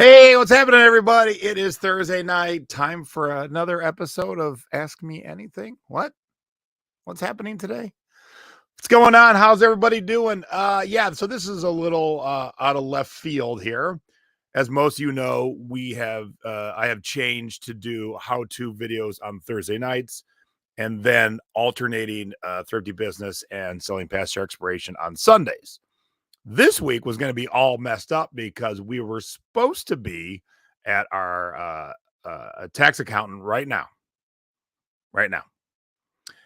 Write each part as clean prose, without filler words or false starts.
Hey, what's happening, everybody? It is Thursday night. Time for another episode of Ask Me Anything. What's happening today? What's going on? How's everybody doing? So this is a little out of left field here. As most of you know, I have changed to do how-to videos on Thursday nights and then alternating thrifty business and selling past your expiration on Sundays. This week was going to be all messed up because we were supposed to be at our tax accountant right now. And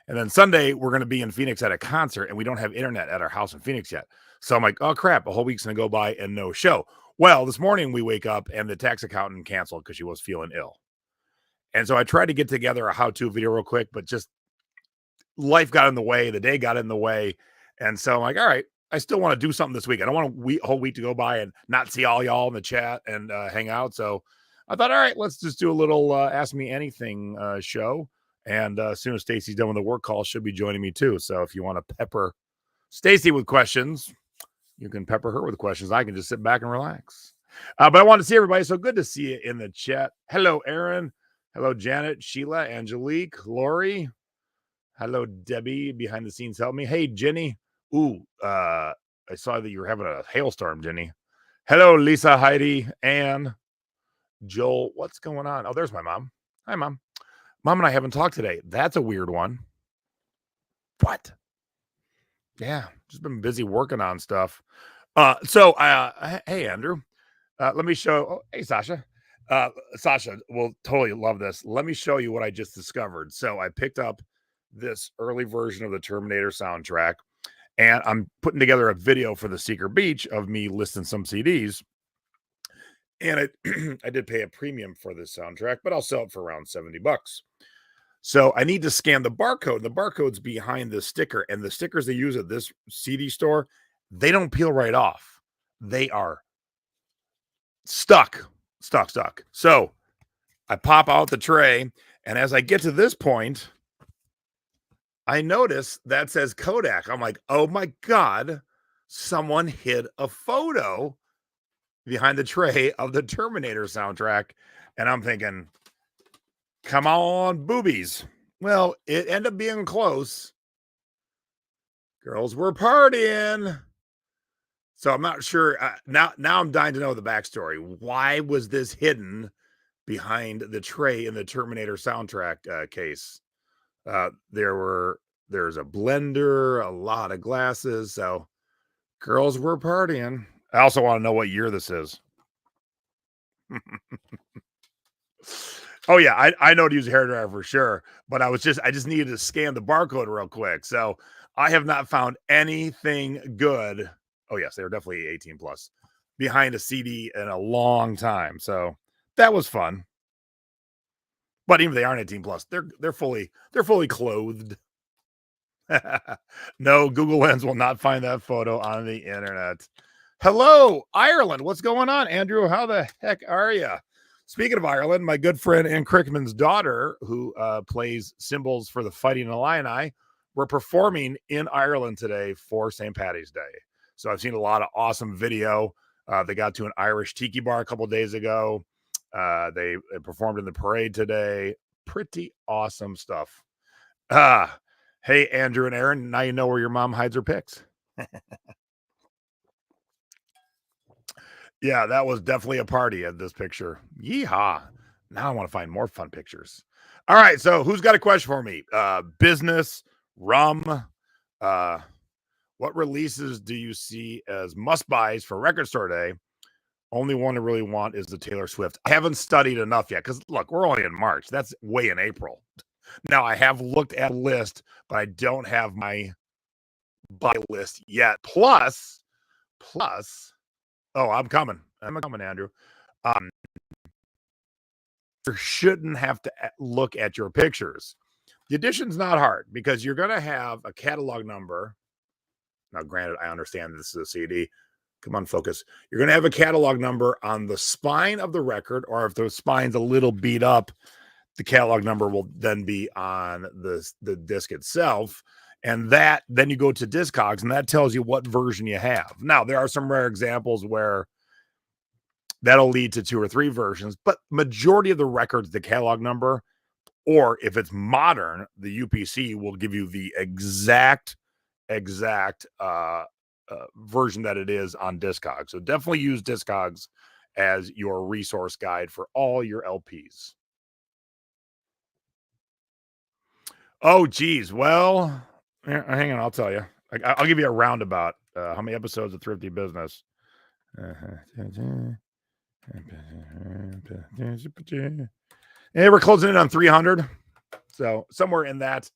then Sunday, we're going to be in Phoenix at a concert, and we don't have internet at our house in Phoenix yet. So I'm like, oh, crap, a whole week's going to go by and no show. Well, this morning we wake up, and the tax accountant canceled because she was feeling ill. And so I tried to get together a how-to video real quick, but just life got in the way. The day got in the way. And so I'm like, all right, I still want to do something this week. I don't want a whole week to go by and not see all y'all in the chat and hang out. So I thought, all right, let's just do a little Ask Me Anything show. And as soon as Stacy's done with the work call, she'll be joining me too. So if you want to pepper Stacy with questions, you can pepper her with questions. I can just sit back and relax. But I want to see everybody. So good to see you in the chat. Hello, Aaron. Hello, Janet, Sheila, Angelique, Lori. Hello, Debbie. Behind the scenes, help me. Hey, Jenny. Ooh, I saw that you were having a hailstorm, Jenny. Hello, Lisa, Heidi, Ann, Joel. What's going on? Oh, there's my mom. Hi, Mom. Mom and I haven't talked today. That's a weird one. What? Yeah, just been busy working on stuff. Hey, Andrew. Let me show. Oh, hey, Sasha. Sasha will totally love this. Let me show you what I just discovered. So I picked up this early version of the Terminator soundtrack, and I'm putting together a video for the Secret Beach of me listing some CDs. And I did pay a premium for this soundtrack, but I'll sell it for around $70. So I need to scan the barcode. The barcode's behind the sticker, and the stickers they use at this CD store, they don't peel right off. They are stuck. So I pop out the tray, and as I get to this point, I notice that says Kodak. I'm like, oh my God, someone hid a photo behind the tray of the Terminator soundtrack. And I'm thinking, come on, boobies. Well, it ended up being close. Girls were partying. So I'm not sure. Now I'm dying to know the backstory. Why was this hidden behind the tray in the Terminator soundtrack case? There's a blender, a lot of glasses. So girls were partying. I also want to know what year this is. Oh yeah, I know to use a hairdryer for sure, but I just needed to scan the barcode real quick. So I have not found anything good. Oh yes, they were definitely 18 plus behind a CD in a long time. So that was fun. But even if they aren't 18 plus, they're fully clothed. No, Google Lens will not find that photo on the internet. Hello, Ireland. What's going on, Andrew? How the heck are you? Speaking of Ireland, my good friend Ann Crickman's daughter, who plays cymbals for the Fighting Illini, we're performing in Ireland today for St. Paddy's Day. So I've seen a lot of awesome video. They got to an Irish tiki bar a couple days ago. They performed in the parade today. Pretty awesome stuff. Hey, Andrew and Aaron, now you know where your mom hides her pics. Yeah, that was definitely a party at this picture. Yeehaw. Now I want to find more fun pictures. All right, so who's got a question for me? Business, rum, what releases do you see as must-buys for Record Store Day? Only one I really want is the Taylor Swift. I haven't studied enough yet because, look, we're only in March. That's way in April. Now, I have looked at a list, but I don't have my buy list yet. Plus, oh, I'm coming, Andrew. You shouldn't have to look at your pictures. The addition's not hard because you're going to have a catalog number. Now, granted, I understand this is a CD. Come on, focus. You're going to have a catalog number on the spine of the record, or if the spine's a little beat up, the catalog number will then be on the disc itself. And then you go to Discogs, and that tells you what version you have. Now, there are some rare examples where That'll lead to 2 or 3 versions, but majority of the records, the catalog number, or if it's modern, the UPC will give you the exact version that it is on Discogs. So definitely use Discogs as your resource guide for all your LPs. Oh, geez. Well, hang on. I'll tell you. I'll give you a roundabout. How many episodes of Thrifty Business? And we're closing in on 300. So somewhere in that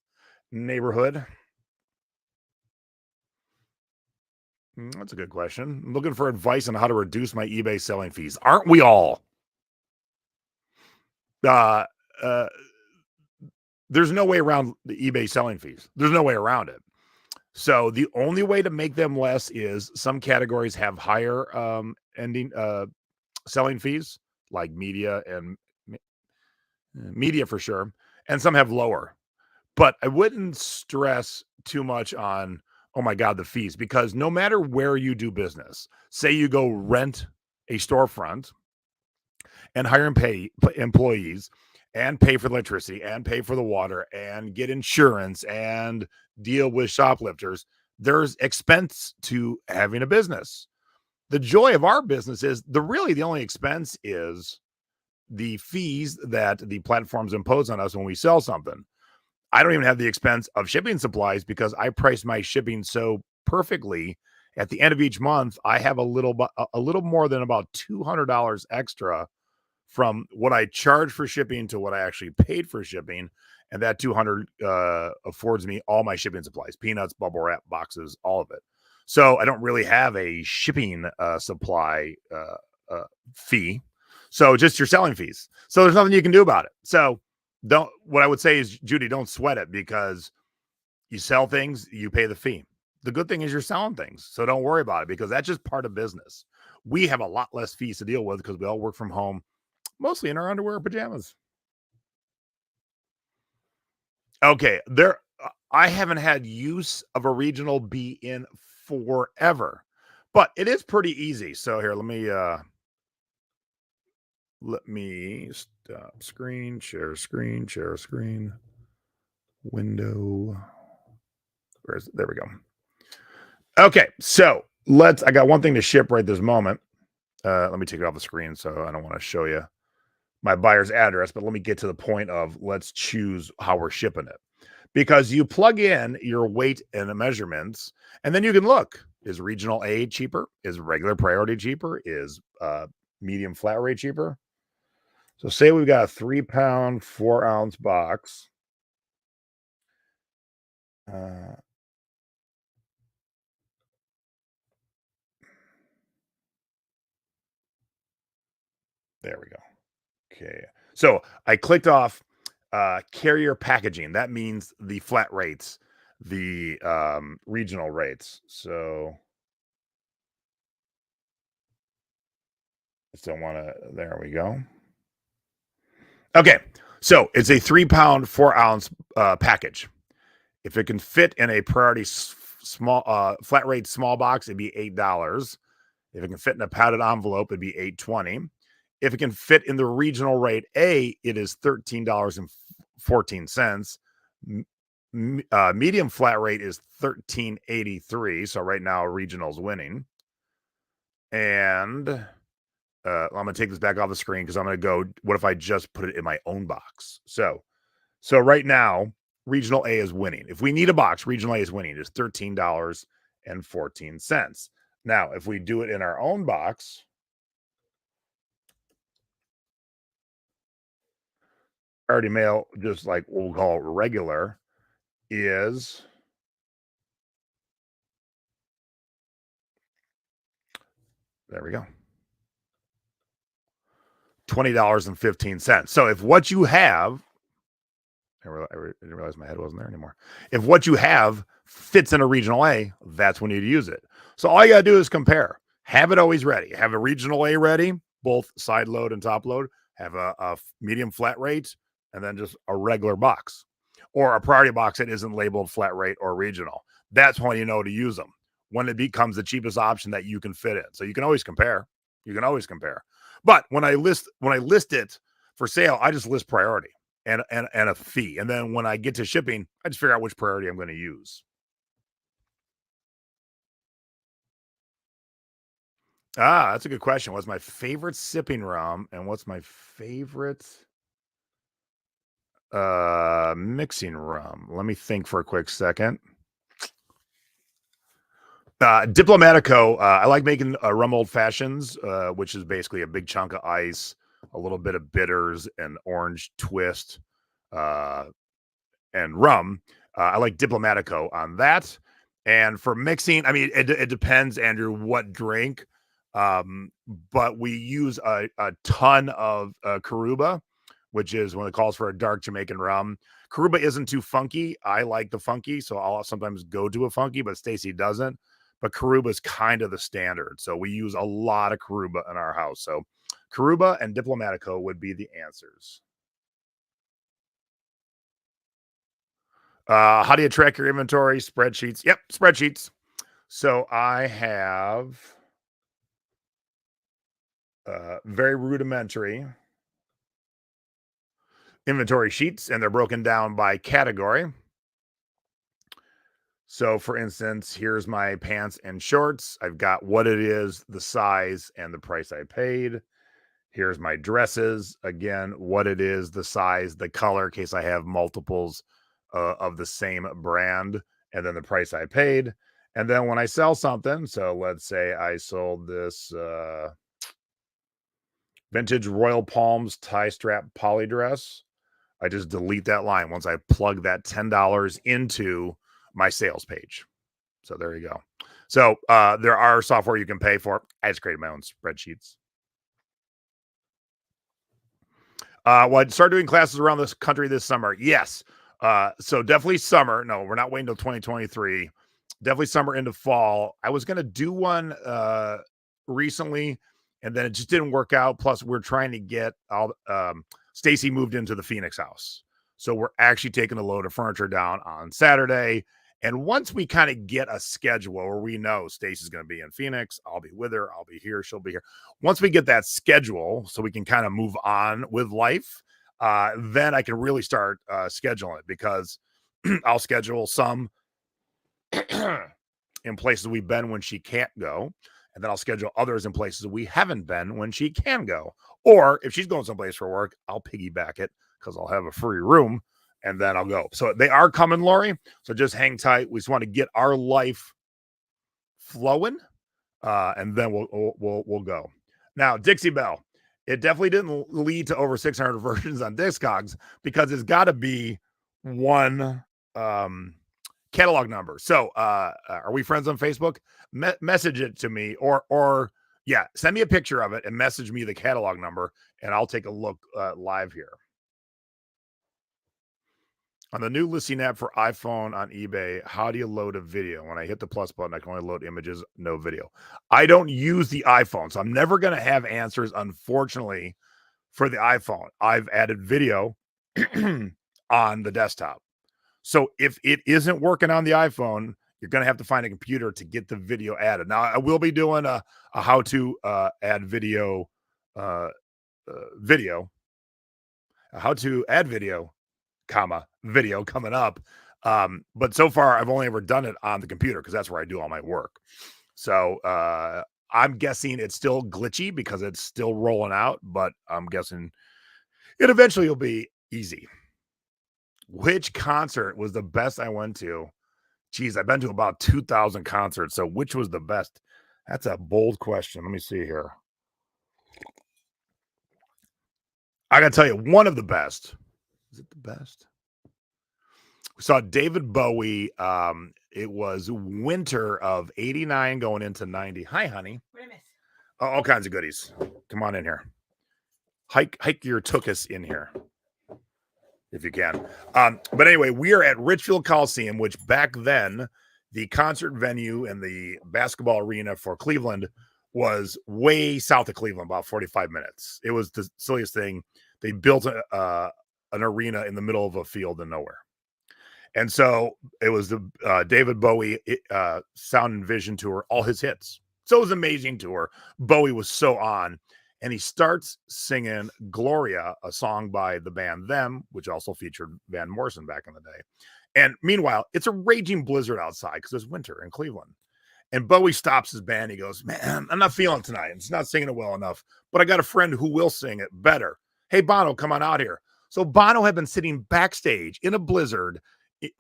neighborhood. That's a good question. I'm looking for advice on how to reduce my eBay selling fees. Aren't we all? Uh, uh, there's no way around the eBay selling fees. There's no way around it. So the only way to make them less is some categories have higher ending selling fees, like media and media for sure, and some have lower. But I wouldn't stress too much on, oh my God, the fees, because no matter where you do business, say you go rent a storefront and hire and pay employees and pay for electricity and pay for the water and get insurance and deal with shoplifters, there's expense to having a business. The joy of our business is the only expense is the fees that the platforms impose on us when we sell something. I don't even have the expense of shipping supplies because I price my shipping so perfectly. At the end of each month, I have a little more than about $200 extra from what I charge for shipping to what I actually paid for shipping, and that 200 affords me all my shipping supplies, peanuts, bubble wrap, boxes, all of it. So I don't really have a shipping supply fee. So just your selling fees. So there's nothing you can do about it. So what I would say is, Judy, don't sweat it, because you sell things, you pay the fee. The good thing is you're selling things. So don't worry about it, because that's just part of business. We have a lot less fees to deal with because we all work from home, mostly in our underwear or pajamas. Okay, I haven't had use of a regional B in forever, but it is pretty easy. So here, let me stop screen, share screen, window. There we go. Okay, so I got one thing to ship right this moment. Let me take it off the screen, so I don't want to show you my buyer's address, but let me get to the point of let's choose how we're shipping it. Because you plug in your weight and the measurements, and then you can look, is regional A cheaper? Is regular priority cheaper? Is medium flat rate cheaper? So say we've got a 3-pound, 4-ounce box. There we go. Okay. So I clicked off carrier packaging. That means the flat rates, the regional rates. So I still want to, there we go. Okay. So it's a 3-pound, 4-ounce package. If it can fit in a priority small flat rate small box, it'd be $8. If it can fit in a padded envelope, it'd be $8.20. If it can fit in the regional rate A, it is $13.14. Medium flat rate is $13.83. So right now, regional's winning. And I'm going to take this back off the screen because I'm going to go, what if I just put it in my own box? So right now, regional A is winning. If we need a box, regional A is winning. It's $13.14. Now, if we do it in our own box, priority mail, just like we'll call it regular, is there we go. $20.15. So if what you have, I didn't realize my head wasn't there anymore. If what you have fits in a regional A, that's when you use it. So all you got to do is compare. Have it always ready. Have a regional A ready, both side load and top load. Have a medium flat rate, and then just a regular box. Or a priority box that isn't labeled flat rate or regional. That's when you know to use them. When it becomes the cheapest option that you can fit in. So you can always compare. You can always compare. But when I list it for sale, I just list priority and a fee. And then when I get to shipping, I just figure out which priority I'm going to use. That's a good question. What's my favorite sipping rum and what's my favorite mixing rum? Let me think for a quick second. Diplomatico. I like making rum old fashions, which is basically a big chunk of ice, a little bit of bitters, and orange twist, uh, and rum. I like Diplomatico on that. And for mixing, I mean, it depends, Andrew, what drink. But we use a ton of Caruba, which is when it calls for a dark Jamaican rum. Caruba isn't too funky. I like the funky, so I'll sometimes go to a funky, but Stacy doesn't. But Caruba is kind of the standard. So we use a lot of Caruba in our house. So Caruba and Diplomatico would be the answers. How do you track your inventory? Spreadsheets. Yep, spreadsheets. So I have very rudimentary inventory sheets, and they're broken down by category. So, for instance, here's my pants and shorts. I've got what it is, the size, and the price I paid. Here's my dresses. Again, what it is, the size, the color, in case I have multiples of the same brand, and then the price I paid. And then when I sell something, so let's say I sold this vintage Royal Palms tie strap poly dress, I just delete that line once I plug that $10 into my sales page. So there you go. So there are software you can pay for. I just created my own spreadsheets. Well, I started doing classes around this country this summer. Yes. So definitely summer. No, we're not waiting until 2023. Definitely summer into fall. I was going to do one recently, and then it just didn't work out. Plus, we're trying to get all Stacy moved into the Phoenix house. So we're actually taking a load of furniture down on Saturday. And once we kind of get a schedule where we know Stacy's going to be in Phoenix, I'll be with her, I'll be here, she'll be here. Once we get that schedule so we can kind of move on with life, then I can really start scheduling it, because I'll schedule some in places we've been when she can't go. And then I'll schedule others in places we haven't been when she can go. Or if she's going someplace for work, I'll piggyback it because I'll have a free room and then I'll go. So they are coming, Lori. So just hang tight. We just want to get our life flowing, and then we'll go. Now, Dixie Bell. It definitely didn't lead to over 600 versions on Discogs because it's got to be one catalog number. So are we friends on Facebook? Message it to me, or yeah, send me a picture of it and message me the catalog number, and I'll take a look live here. On the new listing app for iPhone on eBay, how do you load a video? When I hit the plus button, I can only load images, no video. I don't use the iPhone, so I'm never going to have answers, unfortunately, for the iPhone. I've added video on the desktop. So if it isn't working on the iPhone, you're going to have to find a computer to get the video added. Now, I will be doing a how to add video, how to add video, video coming up. But so far, I've only ever done it on the computer because that's where I do all my work. So I'm guessing it's still glitchy because it's still rolling out, but I'm guessing it eventually will be easy. Which concert was the best I went to? Geez, I've been to about 2,000 concerts. So which was the best? That's a bold question. Let me see here. I got to tell you, one of the best. Is it the best? We saw David Bowie. It was winter of 89 going into 90. Hi, honey. What did I miss? All kinds of goodies. Come on in here. Hike your tuchus in here, if you can. But anyway, we are at Richfield Coliseum, which back then, the concert venue and the basketball arena for Cleveland was way south of Cleveland, about 45 minutes. It was the silliest thing. They built an arena in the middle of a field in nowhere. And so it was the David Bowie Sound and Vision tour, all his hits. So it was an amazing tour. Bowie was so on. And he starts singing Gloria, a song by the band Them, which also featured Van Morrison back in the day. And meanwhile, it's a raging blizzard outside because it's winter in Cleveland. And Bowie stops his band. He goes, man, I'm not feeling tonight. It's not singing it well enough, but I got a friend who will sing it better. Hey, Bono, come on out here. So Bono had been sitting backstage in a blizzard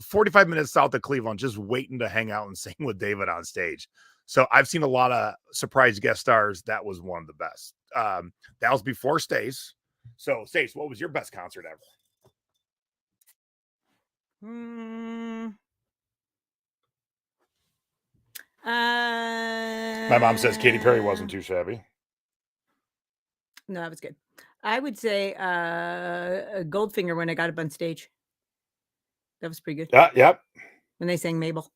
45 minutes south of Cleveland, just waiting to hang out and sing with David on stage. So I've seen a lot of surprise guest stars. That was one of the best. That was before Stace. So Stace, what was your best concert ever? My mom says Katy Perry wasn't too shabby. No, that was good. I would say Goldfinger when I got up on stage. That was pretty good. Yep. When they sang Mabel.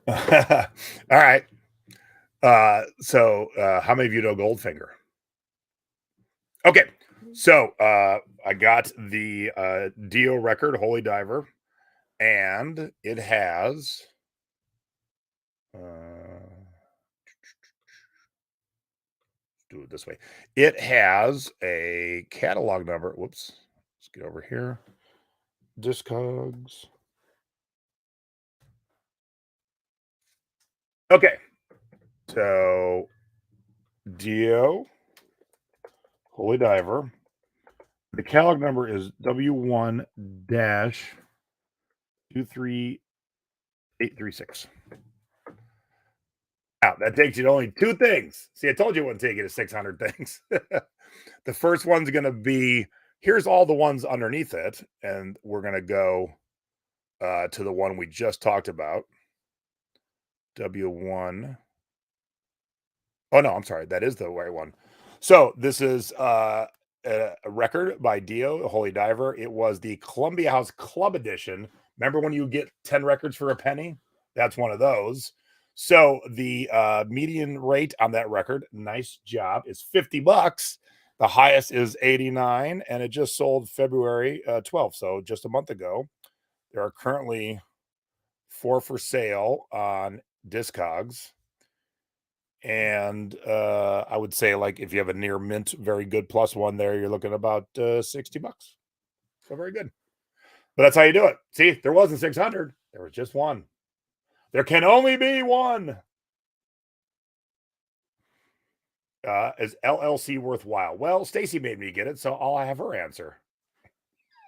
All right. So how many of you know Goldfinger? Okay. So I got the Dio record, Holy Diver, and it has do it this way. It has a catalog number. Whoops. Let's get over here. Discogs. Okay. So Dio, Holy Diver. The catalog number is W1-23836. Now, that takes you to only two things. See, I told you it wouldn't take you to 600 things. The first one's going to be, here's all the ones underneath it. And we're going to go to the one we just talked about. W1. Oh, no, I'm sorry. That is the right one. So this is a record by Dio, Holy Diver. It was the Columbia House Club Edition. Remember when you get 10 records for a penny? That's one of those. So the median rate on that record, nice job, is $50. The highest is 89, and it just sold February 12th, so just a month ago. There are currently 4 for sale on Discogs. And I would say, like, if you have a near mint, very good plus one there, you're looking about $60. So very good. But that's how you do it. See, there wasn't 600. There was just one. There can only be one. Is LLC worthwhile? Well, Stacy made me get it, so I'll have her answer.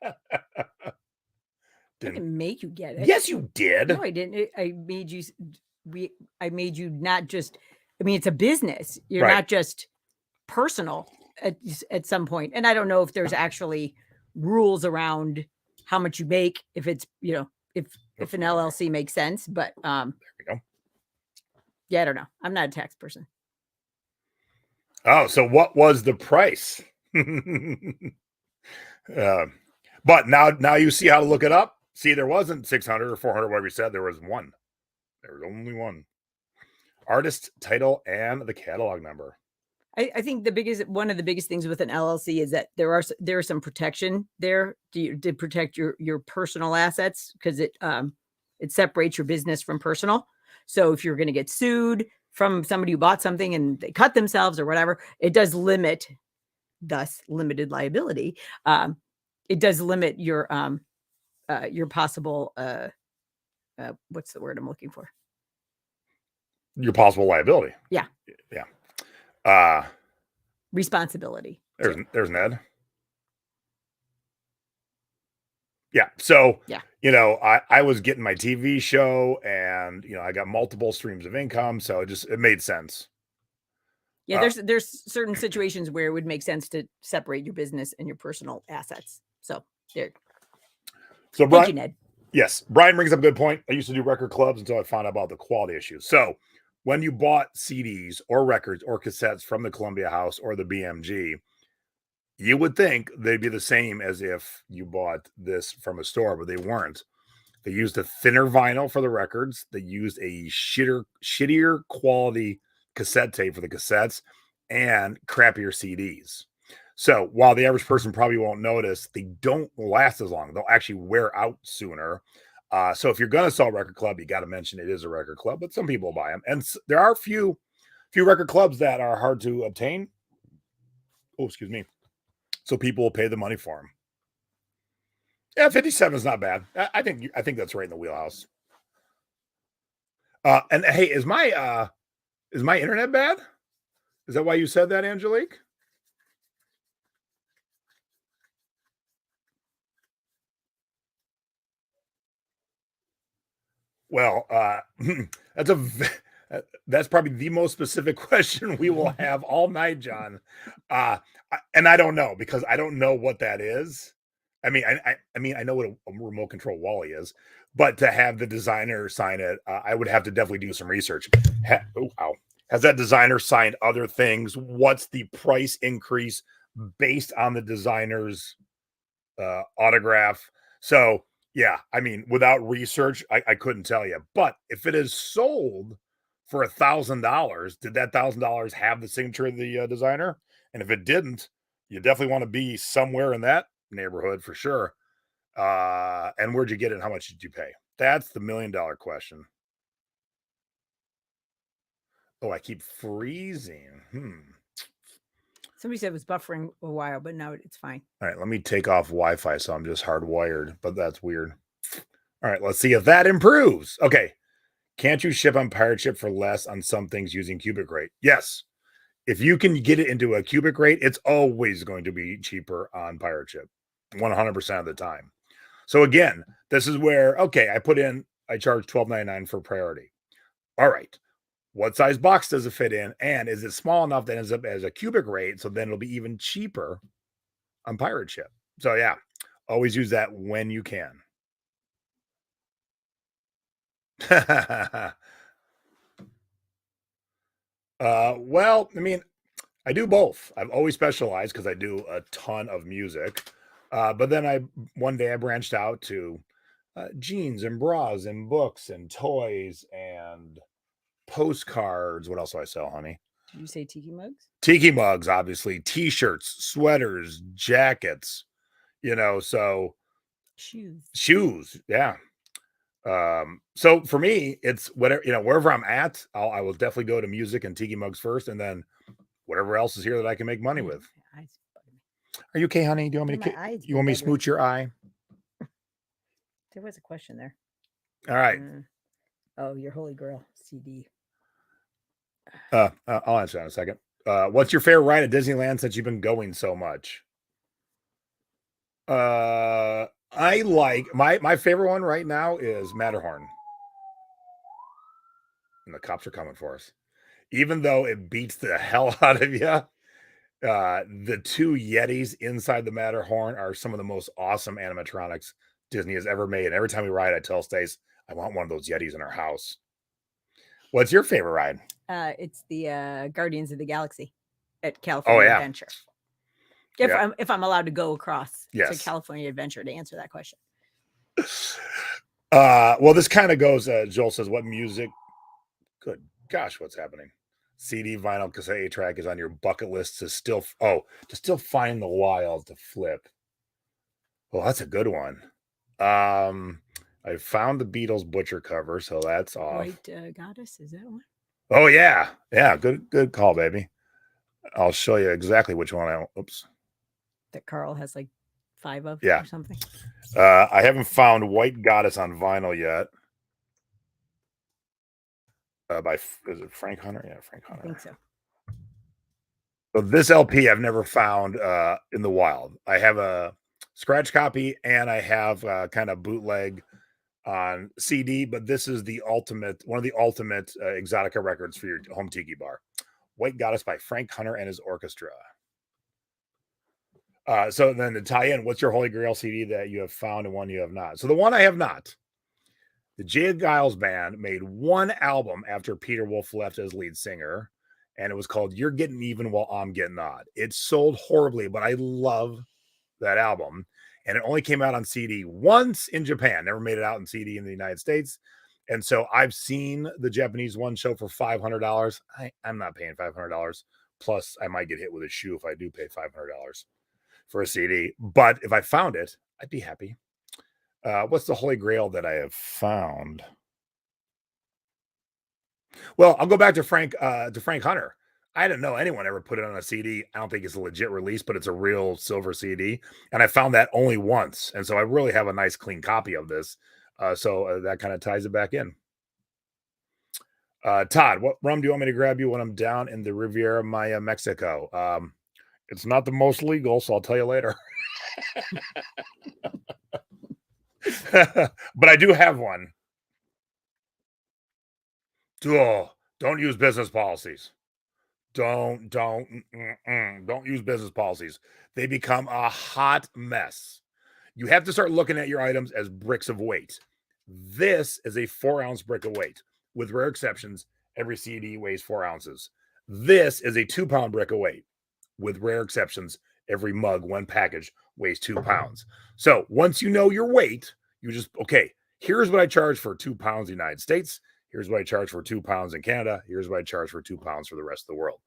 I didn't make you get it. Yes, you did. No, I didn't. I made you. I made you not just. I mean, it's a business. You're Right. not just personal at some point. And I don't know if there's actually rules around how much you make, if it's, you know, if an LLC makes sense, but there we go. Yeah, I don't know. I'm not a tax person. Oh, so what was the price? But now you see how to look it up. See, there wasn't 600 or 400, whatever you said. There was one. There was only one. Artist, title, and the catalog number. I think one of the biggest things with an LLC is that there's some protection there to protect your personal assets, because it separates your business from personal. So if you're going to get sued from somebody who bought something and they cut themselves or whatever, it does limit, thus limited liability. It does limit your possible what's the word I'm looking for? Your possible liability. Yeah. Responsibility. There's Ned. Yeah. So, yeah. You know, I was getting my TV show, and, you know, I got multiple streams of income. So it made sense. Yeah. There's certain situations where it would make sense to separate your business and your personal assets. So there. So Thank you, Ned. Yes. Brian brings up a good point. I used to do record clubs until I found out about the quality issues. So when you bought CDs or records or cassettes from the Columbia House or the BMG, you would think they'd be the same as if you bought this from a store, but they weren't. They used a thinner vinyl for the records. They used a shittier quality cassette tape for the cassettes, and crappier CDs. So while the average person probably won't notice, they don't last as long. They'll actually wear out sooner. So if you're going to sell a record club, you got to mention it is a record club, but some people buy them. And there are few record clubs that are hard to obtain. Oh, excuse me. So people will pay the money for them. Yeah, 57 is not bad. I think that's right in the wheelhouse. And hey, is my internet bad? Is that why you said that, Angelique? Well, that's probably the most specific question we will have all night, John. And I don't know because I don't know what that is. I mean, I know what a remote control Wally is, but to have the designer sign it, I would have to definitely do some research. Has that designer signed other things? What's the price increase based on the designer's autograph? So yeah, I mean, without research, I couldn't tell you. But if it is sold for $1,000, did that $1,000 have the signature of the designer? And if it didn't, you definitely want to be somewhere in that neighborhood for sure. And where'd you get it? And how much did you pay? That's the $1 million question. Oh, I keep freezing. Somebody said it was buffering a while, but now it's fine. All right, let me take off Wi-Fi so I'm just hardwired, but that's weird. All right, let's see if that improves. Okay. Can't you ship on pirate ship for less on some things using cubic rate? Yes. If you can get it into a cubic rate, it's always going to be cheaper on pirate ship 100% of the time. So again, this is where, okay, I charge $12.99 for priority. All right. What size box does it fit in? And is it small enough that ends up as a cubic rate? So then it'll be even cheaper on pirate ship. So yeah, always use that when you can. Well, I mean, I do both. I've always specialized because I do a ton of music. But then one day I branched out to jeans and bras and books and toys and postcards. What else do I sell, honey? Did you say tiki mugs? Tiki mugs, obviously, t-shirts, sweaters, jackets, so shoes. Yeah. So for me, it's whatever, wherever I'm at, I will definitely go to music and tiki mugs first, and then whatever else is here that I can make money with. Are you okay, honey? Do you want me to smooch your eye? There was a question there. All right. Oh, your Holy Grail CD. I'll answer that in a second. What's your favorite ride at Disneyland since you've been going so much? I like my favorite one right now is Matterhorn. And the cops are coming for us. Even though it beats the hell out of you, the two Yetis inside the Matterhorn are some of the most awesome animatronics Disney has ever made. And every time we ride, I tell Stace, I want one of those Yetis in our house. What's your favorite ride? It's the Guardians of the Galaxy at California Adventure. If I'm allowed to go across to California Adventure to answer that question. Well, this kind of goes, Joel says, what music? Good gosh, what's happening? CD, vinyl, cassette, 8-track is on your bucket list to still find the wild to flip. Well, that's a good one. I found the Beatles Butcher cover, so that's off. White Goddess, is that one? Oh yeah. Good call, baby. I'll show you exactly which one. That Carl has like 5 of or something. I haven't found White Goddess on vinyl yet. Is it Frank Hunter? Yeah, Frank Hunter. I think so. So this LP I've never found in the wild. I have a scratch copy and I have kind of bootleg on CD, but this is one of the ultimate Exotica records for your home tiki bar. White Goddess by Frank Hunter and his orchestra. So then to tie in, what's your Holy Grail CD that you have found and one you have not? So the one I have not, the Jay Giles Band made one album after Peter Wolf left as lead singer, and it was called You're Getting Even While I'm Getting Odd. It sold horribly, but I love that album. And it only came out on CD once in Japan, never made it out in CD in the United States. And so I've seen the Japanese one show for $500. I'm not paying $500. Plus, I might get hit with a shoe if I do pay $500 for a CD. But if I found it, I'd be happy. What's the holy grail that I have found? Well, I'll go back to Frank Hunter. I didn't know anyone ever put it on a CD. I don't think it's a legit release, but it's a real silver CD. And I found that only once. And so I really have a nice clean copy of this. So that kind of ties it back in. Todd, what rum do you want me to grab you when I'm down in the Riviera Maya, Mexico? It's not the most legal, so I'll tell you later. But I do have one. Oh, don't use business policies. Don't use business policies. They become a hot mess. You have to start looking at your items as bricks of weight. This is a 4-ounce brick of weight. With rare exceptions, every CD weighs 4 ounces. This is a 2-pound brick of weight. With rare exceptions, every mug, when packaged, weighs 2 pounds. So once you know your weight, you just, okay, here's what I charge for 2 pounds in the United States. Here's what I charge for 2 pounds in Canada. Here's what I charge for 2 pounds for the rest of the world.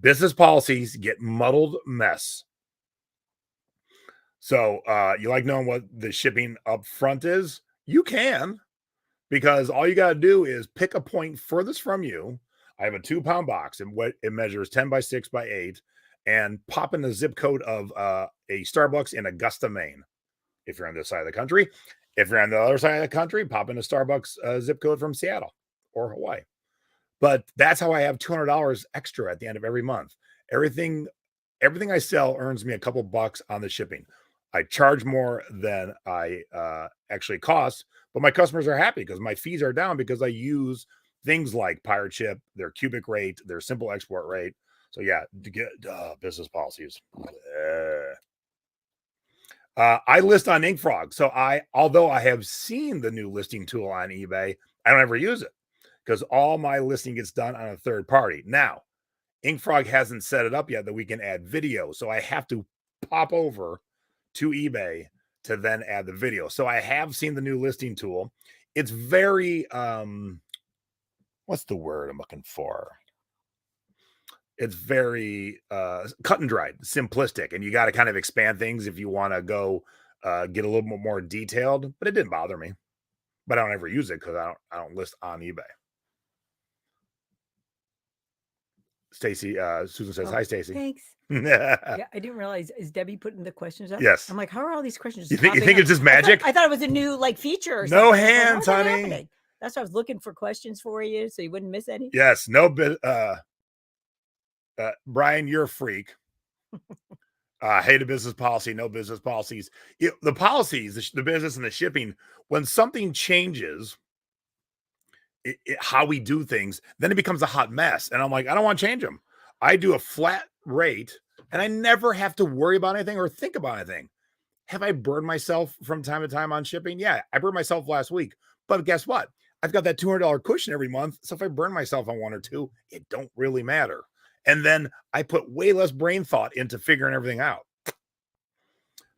Business policies get muddled mess. So you like knowing what the shipping up front is? You can, because all you got to do is pick a point furthest from you. I have a 2-pound box, and what it measures 10 by 6 by 8, and pop in the zip code of a Starbucks in Augusta, Maine. If you're on this side of the country, if you're on the other side of the country, pop in a Starbucks zip code from Seattle or Hawaii. But that's how I have $200 extra at the end of every month. Everything I sell earns me a couple bucks on the shipping. I charge more than I actually cost, but my customers are happy because my fees are down because I use things like pirate ship, their cubic rate, their simple export rate. So yeah, to get business policies. I list on InkFrog. So although I have seen the new listing tool on eBay, I don't ever use it because all my listing gets done on a third party. Now, InkFrog hasn't set it up yet that we can add video. So I have to pop over to eBay to then add the video. So I have seen the new listing tool. It's very, what's the word I'm looking for? It's very cut and dried, simplistic, and you got to kind of expand things if you want to go get a little bit more detailed. But it didn't bother me. But I don't ever use it because I don't list on eBay. Stacy, Susan says, "Hi, Stacy." Thanks. Yeah, I didn't realize. Is Debbie putting the questions up? Yes. I'm like, how are all these questions? You think it's just magic? I thought it was a new feature. Or no something. hands, like, honey. Happening? That's why I was looking for questions for you, so you wouldn't miss any. Yes, no bit. Brian, you're a freak. Hate a business policy, no business policies. The policies, the business and the shipping, when something changes, how we do things, then it becomes a hot mess. And I'm like, I don't want to change them. I do a flat rate and I never have to worry about anything or think about anything. Have I burned myself from time to time on shipping? Yeah, I burned myself last week. But guess what? I've got that $200 cushion every month. So if I burn myself on one or two, it don't really matter. And then I put way less brain thought into figuring everything out.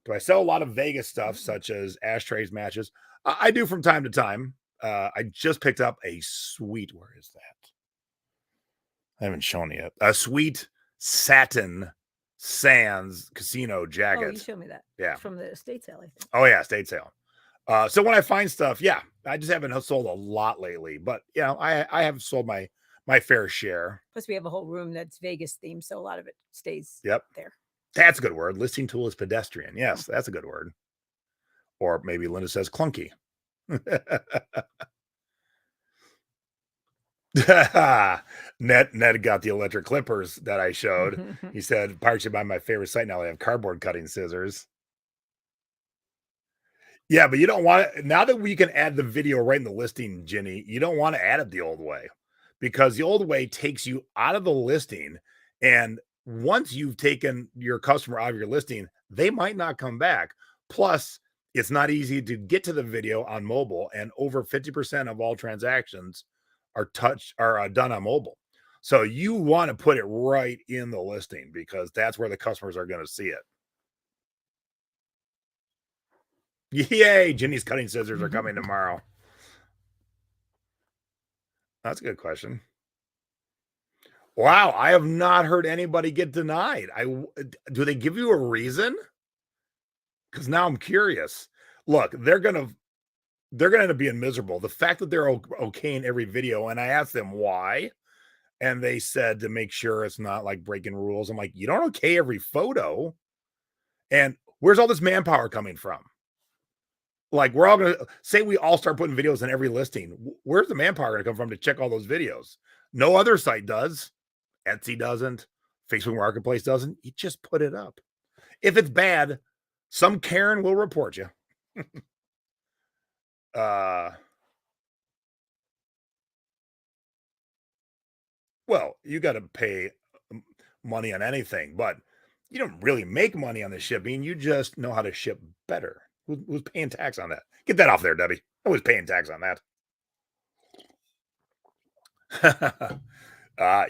Do I sell a lot of Vegas stuff, such as ashtrays, matches? I do from time to time. I just picked up a sweet, where is that? I haven't shown it yet. A sweet satin Sands casino jacket. Oh, you showed me that. Yeah. It's from the estate sale, I think. Oh, yeah, estate sale. So when I find stuff, yeah, I just haven't sold a lot lately. But, you know, I have sold my fair share. Plus, we have a whole room that's Vegas themed, so a lot of it stays there. That's a good word. Listing tool is pedestrian. Yes, that's a good word. Or maybe Linda says clunky. Ned got the electric clippers that I showed. He said, "Parks by my favorite site now. They have cardboard cutting scissors." Yeah, but you don't want it now that we can add the video right in the listing, Ginny. You don't want to add it the old way because the old way takes you out of the listing. And once you've taken your customer out of your listing, they might not come back. Plus, it's not easy to get to the video on mobile, and over 50% of all transactions are done on mobile. So you want to put it right in the listing because that's where the customers are going to see it. Yay, Ginny's cutting scissors are coming tomorrow. That's a good question. Wow, I have not heard anybody get denied. Do they give you a reason? Because now I'm curious. Look, they're going to they're going to end up being miserable. The fact that they're okay in every video, and I asked them why, and they said to make sure it's not like breaking rules. I'm like, you don't okay every photo. And where's all this manpower coming from? Like, we're all going to say we all start putting videos in every listing. Where's the manpower going to come from to check all those videos? No other site does. Etsy doesn't. Facebook Marketplace doesn't. You just put it up. If it's bad, some Karen will report you. Well, you got to pay money on anything, but you don't really make money on the shipping. You just know how to ship better. Who's paying tax on that? Get that off there, Debbie. I was paying tax on that.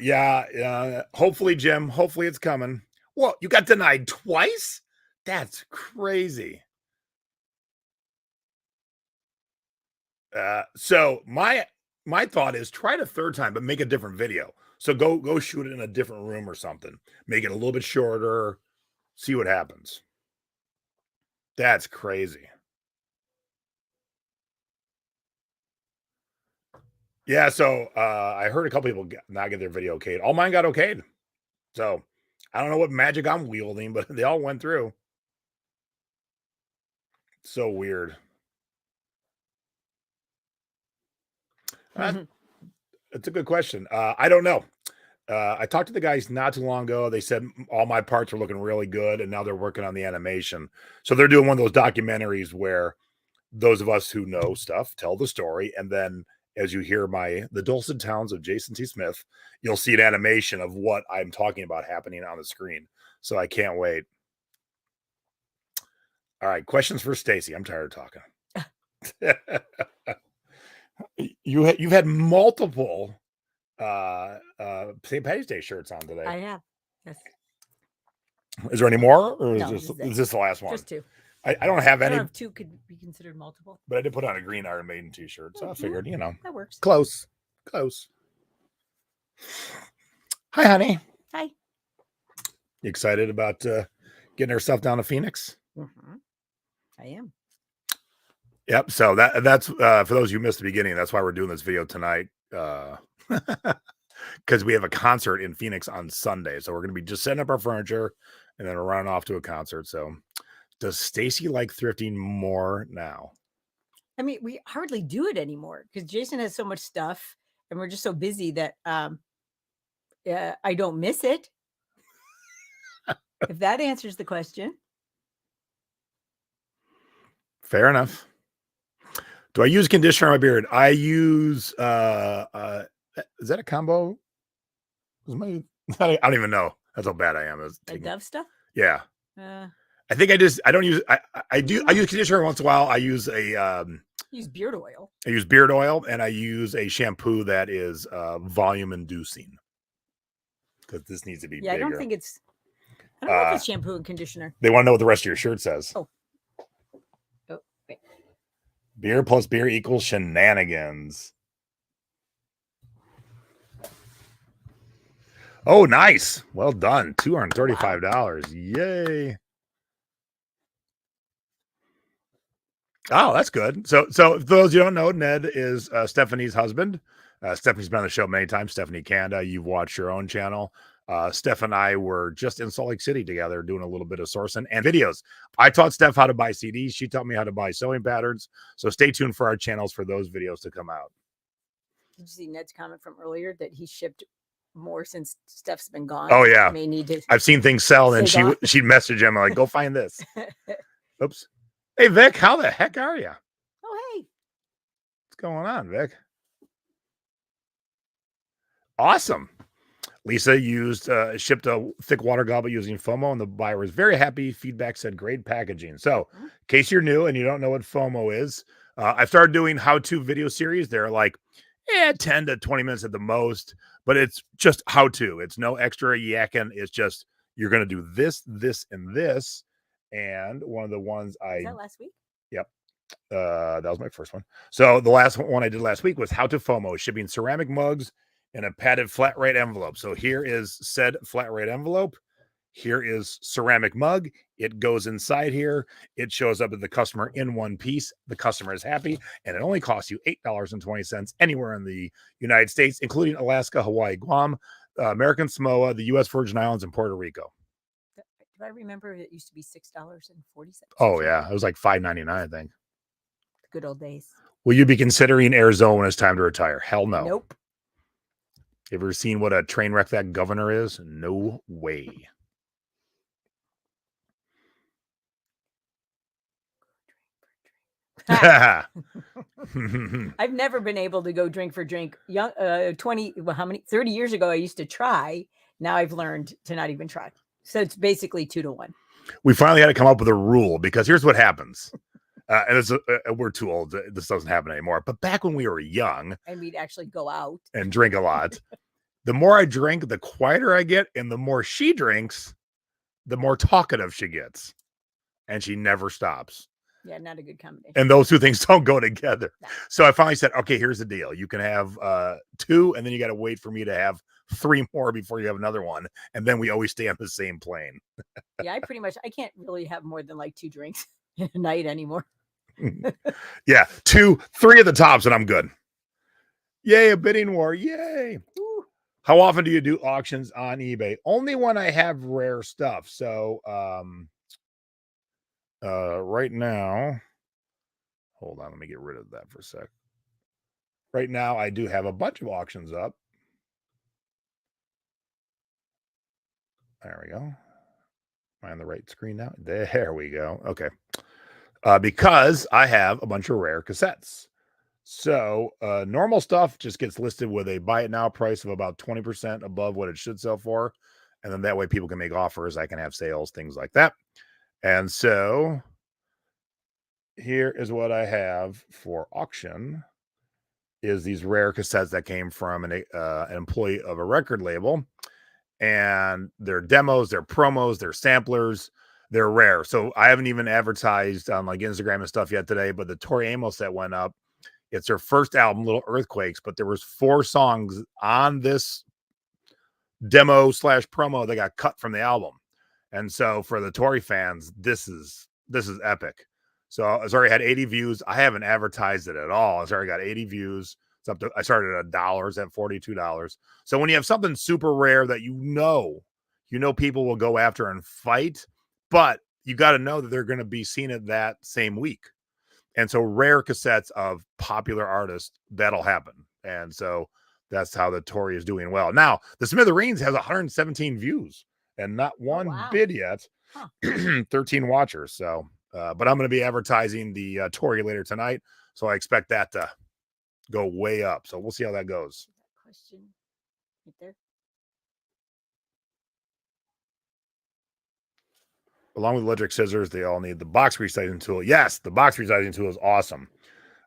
Yeah. Hopefully, Jim. Hopefully, it's coming. Well, you got denied twice? That's crazy. So my thought is try it a third time, but make a different video. So go shoot it in a different room or something. Make it a little bit shorter. See what happens. That's crazy. Yeah, so I heard a couple people not get their video okayed. All mine got okayed. So I don't know what magic I'm wielding, but they all went through. So weird. It's a good question. I don't know. I talked to the guys not too long ago. They said all my parts are looking really good, and now they're working on the animation. So they're doing one of those documentaries where those of us who know stuff tell the story, and then as you hear the dulcet tones of Jason T. Smith, you'll see an animation of what I'm talking about happening on the screen. So I can't wait. All right, questions for Stacy. I'm tired of talking. You've had multiple St. Patty's Day shirts on today. I have. Yes. Is there any more, or No, is this the last one? Just two. I don't have any. I don't know if two could be considered multiple. But I did put on a green Iron Maiden t-shirt, so I figured, that works. Close. Hi, honey. Hi. You excited about getting our stuff down to Phoenix? Mm-hmm. I am. Yep. So that's for those who missed the beginning. That's why we're doing this video tonight, because we have a concert in Phoenix on Sunday. So we're going to be just setting up our furniture and then we're running off to a concert. So, does Stacy like thrifting more now? I mean, we hardly do it anymore because Jason has so much stuff, and we're just so busy that I don't miss it. If that answers the question. Fair enough. Do I use conditioner on my beard? I use is that a combo? I don't even know. That's how bad I am. The Dove stuff? Yeah. I think I don't use I use conditioner once in a while. I use use beard oil. I use beard oil, and I use a shampoo that is volume inducing. Because this needs to be bigger. I don't know if it's shampoo and conditioner. They want to know what the rest of your shirt says. Oh, wait. Beer plus beer equals shenanigans. Oh, nice. Well done. $235. Yay. Oh, that's good. So for those you don't know, Ned is Stephanie's husband. Stephanie's been on the show many times. Stephanie Kanda, you've watched your own channel. Steph and I were just in Salt Lake City together doing a little bit of sourcing and videos. I taught Steph how to buy CDs. She taught me how to buy sewing patterns. So stay tuned for our channels for those videos to come out. Did you see Ned's comment from earlier that he shipped more since Steph's been gone? Oh, yeah. May need to I've seen things sell, and she'd message him like, go find this. Oops. Hey, Vic, how the heck are you? Oh, hey. What's going on, Vic? Awesome. Lisa shipped a thick water goblet using FOMO, and the buyer was very happy. Feedback said great packaging. So in case you're new and you don't know what FOMO is, I've started doing how-to video series. They're like 10 to 20 minutes at the most, but it's just how-to. It's no extra yakking. It's just, you're going to do this, this, and this. And one of the ones Was that last week? Yep. That was my first one. So the last one I did last week was how to FOMO, shipping ceramic mugs in a padded flat rate envelope. So here is said flat rate envelope. Here is ceramic mug. It goes inside here. It shows up at the customer in one piece. The customer is happy, and it only costs you $8.20 anywhere in the United States, including Alaska, Hawaii, Guam, American Samoa, the U.S. Virgin Islands, and Puerto Rico. Do I remember it used to be $6.40? Oh, yeah. It was like $5.99, I think. The good old days. Will you be considering Arizona when it's time to retire? Hell no. Nope. You ever seen what a train wreck that governor is? No way. I've never been able to go drink for drink. 30 years ago, I used to try. Now I've learned to not even try. So it's basically 2-1. We finally had to come up with a rule because here's what happens. And we're too old. This doesn't happen anymore. But back when we were young, and we'd actually go out and drink a lot, the more I drink, the quieter I get. And the more she drinks, the more talkative she gets. And she never stops. Yeah, not a good combination. And those two things don't go together. No. So I finally said, okay, here's the deal. You can have 2, and then you got to wait for me to have 3 more before you have another one. And then we always stay on the same plane. Yeah, I can't really have more than like 2 drinks in a night anymore. Yeah, 2, 3 at the tops, and I'm good. Yay, a bidding war. Yay. Ooh. How often do you do auctions on eBay? Only when I have rare stuff. So right now, hold on, let me get rid of that for a sec. Right now, I do have a bunch of auctions up. There we go. Am I on the right screen now? There we go. Okay. Because I have a bunch of rare cassettes. So normal stuff just gets listed with a buy it now price of about 20% above what it should sell for. And then that way people can make offers. I can have sales, things like that. And so here is what I have for auction is these rare cassettes that came from an employee of a record label. And they're demos, they're promos, they're samplers. They're rare. So I haven't even advertised on like Instagram and stuff yet today, but the Tori Amos that went up, it's her first album, Little Earthquakes, but there was 4 songs on this demo / promo that got cut from the album. And so for the Tori fans, this is epic. So it's already had 80 views. I haven't advertised it at all. It's already got 80 views. It's up to, I started at $1, it's at $42. So when you have something super rare that you know people will go after and fight, but you got to know that they're going to be seen it that same week. And so rare cassettes of popular artists, that'll happen. And so that's how the Tori is doing well. Now, the Smithereens has 117 views and not one bid yet. Huh. 13 watchers. So, but I'm going to be advertising the Tori later tonight. So I expect that to go way up. So we'll see how that goes. Question right there. Along with electric scissors, they all need the box resizing tool. Yes, the box resizing tool is awesome.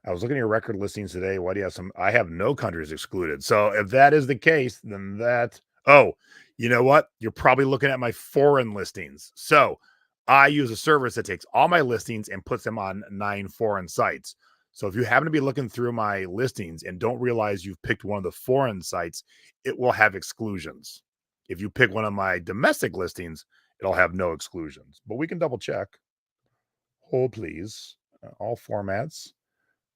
I was looking at your record listings today. Why do you have some? I have no countries excluded. So if that is the case, then you know what? You're probably looking at my foreign listings. So I use a service that takes all my listings and puts them on 9 foreign sites. So if you happen to be looking through my listings and don't realize you've picked one of the foreign sites, it will have exclusions. If you pick one of my domestic listings, it'll have no exclusions, but we can double check. Hold, please. All formats.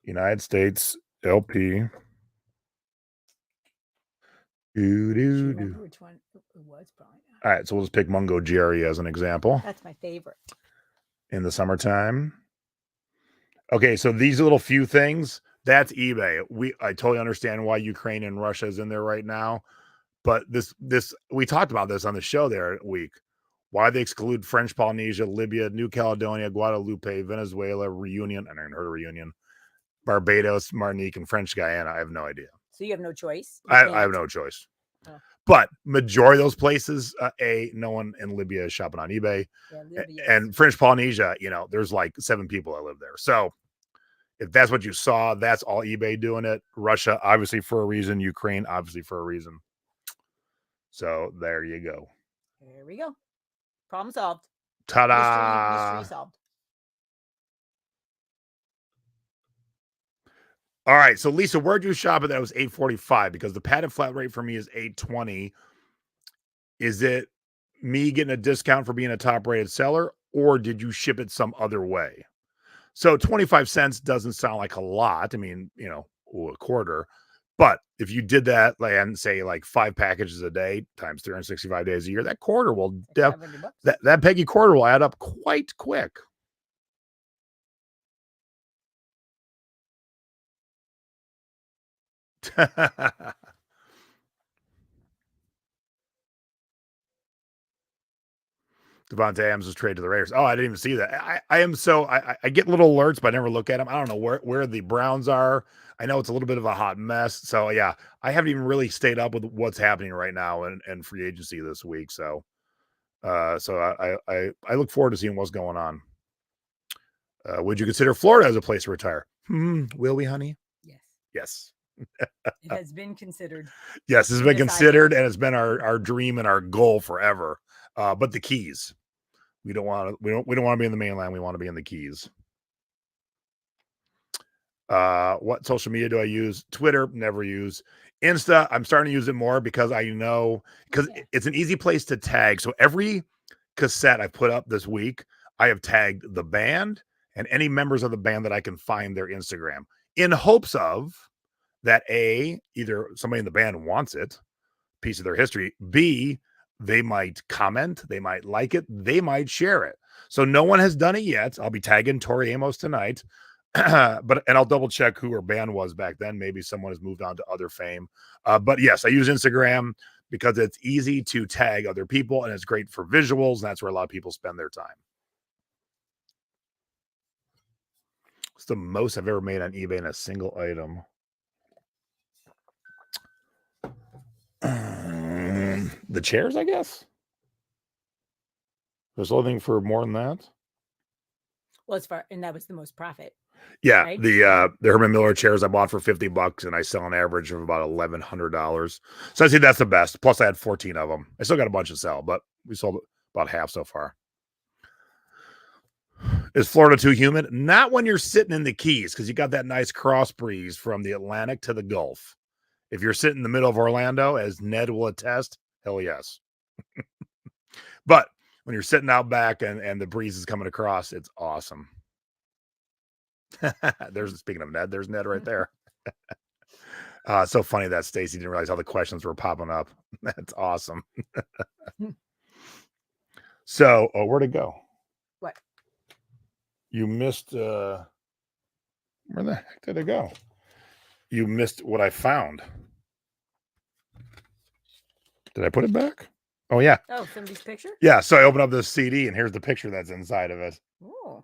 United States LP. Which one it was probably not. All right, so we'll just pick Mungo Jerry as an example. That's my favorite. In the summertime. Okay, so these little few things, that's eBay. I totally understand why Ukraine and Russia is in there right now, but this we talked about this on the show there week. Why they exclude French Polynesia, Libya, New Caledonia, Guadalupe, Venezuela, Reunion. I never heard of Reunion. Barbados, Martinique, and French Guyana. I have no idea. So you have no choice? I have no choice. Oh. But majority of those places, no one in Libya is shopping on eBay. Yeah, and French Polynesia, there's like 7 people that live there. So if that's what you saw, that's all eBay doing it. Russia, obviously for a reason. Ukraine, obviously for a reason. So there you go. There we go. Problem solved. Ta-da! Mystery solved. All right. So Lisa, where'd you shop at that was $8.45? Because the padded flat rate for me is $8.20. Is it me getting a discount for being a top rated seller, or did you ship it some other way? So 25 cents doesn't sound like a lot. I mean, a quarter. But if you did that, like, and say like 5 packages a day times 365 days a year, that quarter will $500. that Peggy quarter will add up quite quick. Devontae Adams was traded to the Raiders. Oh, I didn't even see that. I get little alerts, but I never look at them. I don't know where the Browns are. I know it's a little bit of a hot mess. So yeah, I haven't even really stayed up with what's happening right now and free agency this week. So I look forward to seeing what's going on. Would you consider Florida as a place to retire? Will we, honey? Yes. Yes. It has been considered. Yes, it's been considered, and it's been our dream and our goal forever. But the Keys. We don't want to be in the mainland. We want to be in the Keys. What social media do I use? Twitter, never use. Insta, I'm starting to use it more because I know it's an easy place to tag. So every cassette I put up this week, I have tagged the band and any members of the band that I can find their Instagram in hopes of that either somebody in the band wants it, piece of their history. B, they might comment, they might like it, they might share it. So no one has done it yet. I'll be tagging Tori Amos tonight. And I'll double check who her band was back then. Maybe someone has moved on to other fame. But yes, I use Instagram because it's easy to tag other people and it's great for visuals. And that's where a lot of people spend their time. It's the most I've ever made on eBay in a single item. The chairs, I guess. There's nothing for more than that. Well, and that was the most profit. Yeah, right? the Herman Miller chairs I bought for $50, and I sell an average of about $1,100. So I see that's the best. Plus, I had 14 of them. I still got a bunch to sell, but we sold about half so far. Is Florida too humid? Not when you're sitting in the Keys, because you got that nice cross breeze from the Atlantic to the Gulf. If you're sitting in the middle of Orlando, as Ned will attest, hell yes. But when you're sitting out back and the breeze is coming across, it's awesome. Speaking of Ned, there's Ned right there. So funny that Stacy didn't realize how the questions were popping up. That's awesome. So, where'd it go? What? You missed. Where the heck did it go? You missed what I found. Did I put it back? Oh yeah. Oh, somebody's picture? Yeah. So I opened up this CD and here's the picture that's inside of it. Oh.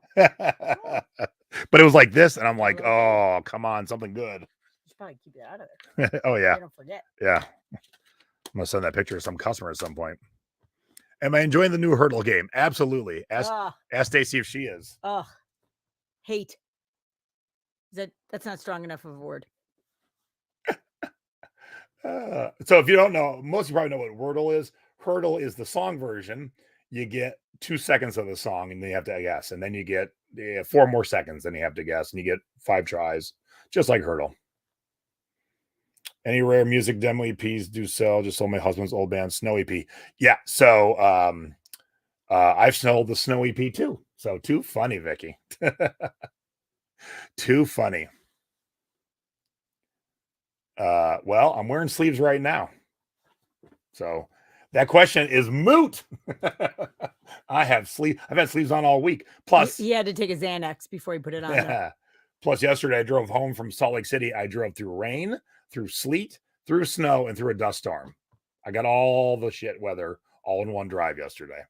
But it was like this, and I'm like, oh, come on, something good. You should probably keep it out of there. Oh yeah. I don't forget. Yeah. I'm gonna send that picture to some customer at some point. Am I enjoying the new hurdle game? Absolutely. Ask Stacy if she is. Hate. That's not strong enough of a word. So if you don't know, most of you probably know what Wordle is. Hurdle is the song version. You get 2 seconds of the song and then you have to guess. And then you get 4 more seconds, then you have to guess. And you get 5 tries, just like Hurdle. Any rare music demo EPs do sell? Just sold my husband's old band, Snow EP. Yeah, so I've sold the Snow EP too. So too funny, Vicky. Too funny. Well, I'm wearing sleeves right now. So that question is moot. I've had sleeves on all week. Plus, he had to take a Xanax before he put it on. Yeah. Plus, yesterday I drove home from Salt Lake City. I drove through rain, through sleet, through snow, and through a dust storm. I got all the shit weather all in one drive yesterday.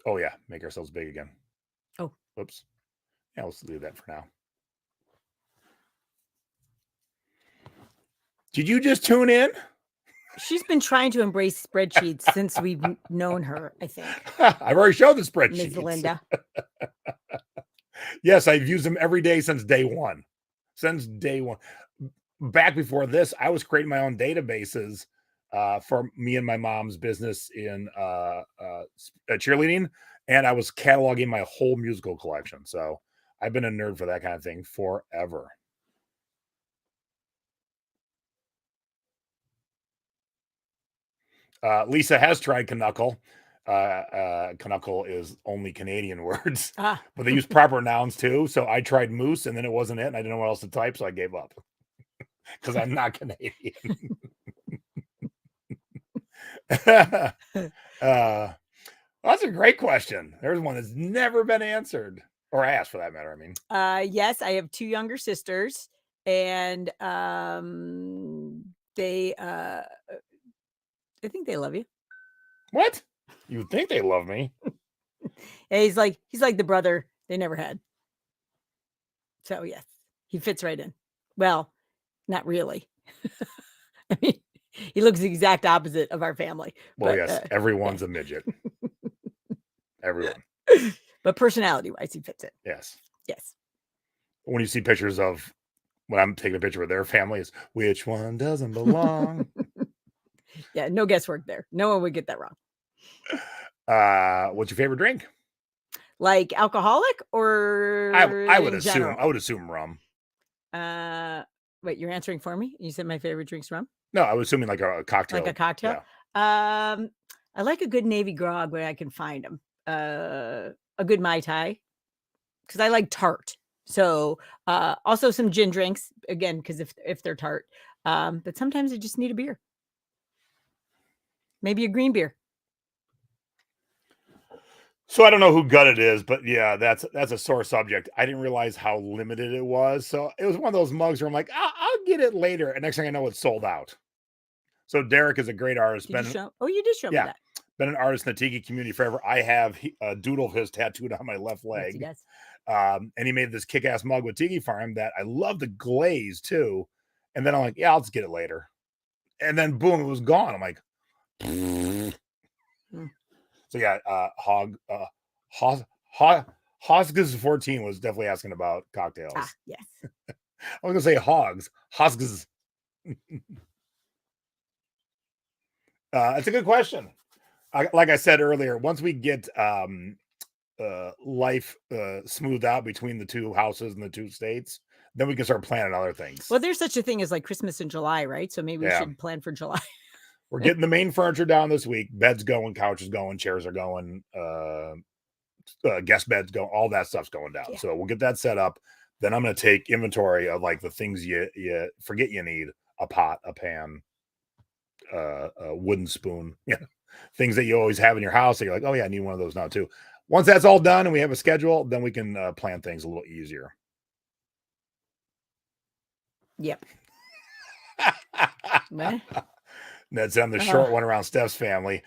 Oh yeah, make ourselves big again. Oh, oops. Yeah, let's leave that for now. Did you just tune in? She's been trying to embrace spreadsheets since we've known her, I think. I've already showed the spreadsheets. Ms. Linda. Yes, I've used them every day since day one. Since day one. Back before this, I was creating my own databases for me and my mom's business in cheerleading, and I was cataloging my whole musical collection. So I've been a nerd for that kind of thing forever. Lisa has tried knuckle. Knuckle is only Canadian words, Ah, but they use proper nouns too. So I tried moose, and then it wasn't it, and I didn't know what else to type, so I gave up because I'm not Canadian. That's a great question. There's one that's never been answered or asked, for that matter. I mean, yes, I have 2 younger sisters, and they I think they love you. what? You would think they love me? Yeah, he's like the brother they never had. So yes, he fits right in. Well, not really. I mean, he looks the exact opposite of our family. Well, But yes, everyone's a midget. Everyone. but personality-wise, he fits in. Yes. Yes. When you see pictures of when I'm taking a picture with their families, which one doesn't belong? Yeah, no guesswork there. No one would get that wrong. What's your favorite drink? Like alcoholic or I would in assume general? I would assume rum. Wait, you're answering for me? You said my favorite drink's rum? No, I was assuming like a cocktail. Like a cocktail? Yeah. I like a good Navy grog where I can find them. A good Mai Tai because I like tart. So also some gin drinks again because if they're tart. But sometimes I just need a beer. Maybe a green beer. So I don't know who gut it is, but yeah, that's a sore subject. I didn't realize how limited it was. So it was one of those mugs where I'm like, I'll get it later. And next thing I know, it's sold out. So Derek is a great artist. You did show me yeah, that. been an artist in the tiki community forever. I have a doodle of his tattooed on my left Yes, he leg. does. And he made this kick-ass mug with Tiki Farm that I love the glaze too. And then I'm like, yeah, I'll just get it later. And then boom, it was gone. I'm like, so yeah, Hosgas 14 was definitely asking about cocktails. Yes. I was gonna say hogs. Hosgas. It's a good question. Like I said earlier, once we get life smoothed out between the two houses and the two states, then we can start planning other things. Well, there's such a thing as like Christmas in July, right? So maybe we should plan for July. We're getting the main furniture down this week. Beds going, couches going, chairs are going, guest beds going, all that stuff's going down. Yeah. So we'll get that set up. Then I'm going to take inventory of like the things you forget you need: a pot, a pan, a wooden spoon, things that you always have in your house. That you're like, oh yeah, I need one of those now too. Once that's all done and we have a schedule, then we can plan things a little easier. Yep. That's on the short one around Steph's family,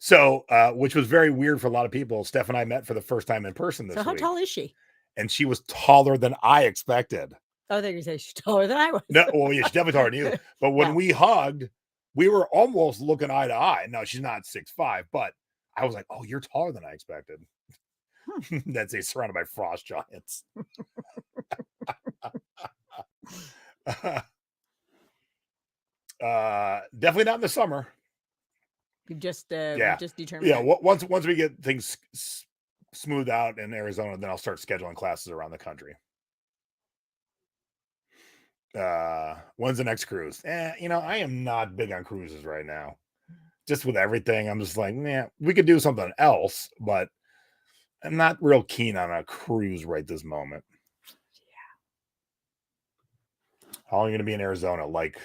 so which was very weird for a lot of people. Steph and I met for the first time in person this week. So how tall is she? And she was taller than I expected. Oh, they're going to say she's taller than I was. No, well, yeah, she's definitely taller than you. But when we hugged, we were almost looking eye to eye. No, she's not 6'5", but I was like, oh, you're taller than I expected. That's surrounded by frost giants. Definitely not in the summer. We've just determined. Yeah, once we get things smooth out in Arizona, then I'll start scheduling classes around the country. When's the next cruise? I am not big on cruises right now. Just with everything, I'm just like, man, we could do something else, but I'm not real keen on a cruise right this moment. Yeah. How long are you going to be in Arizona? Like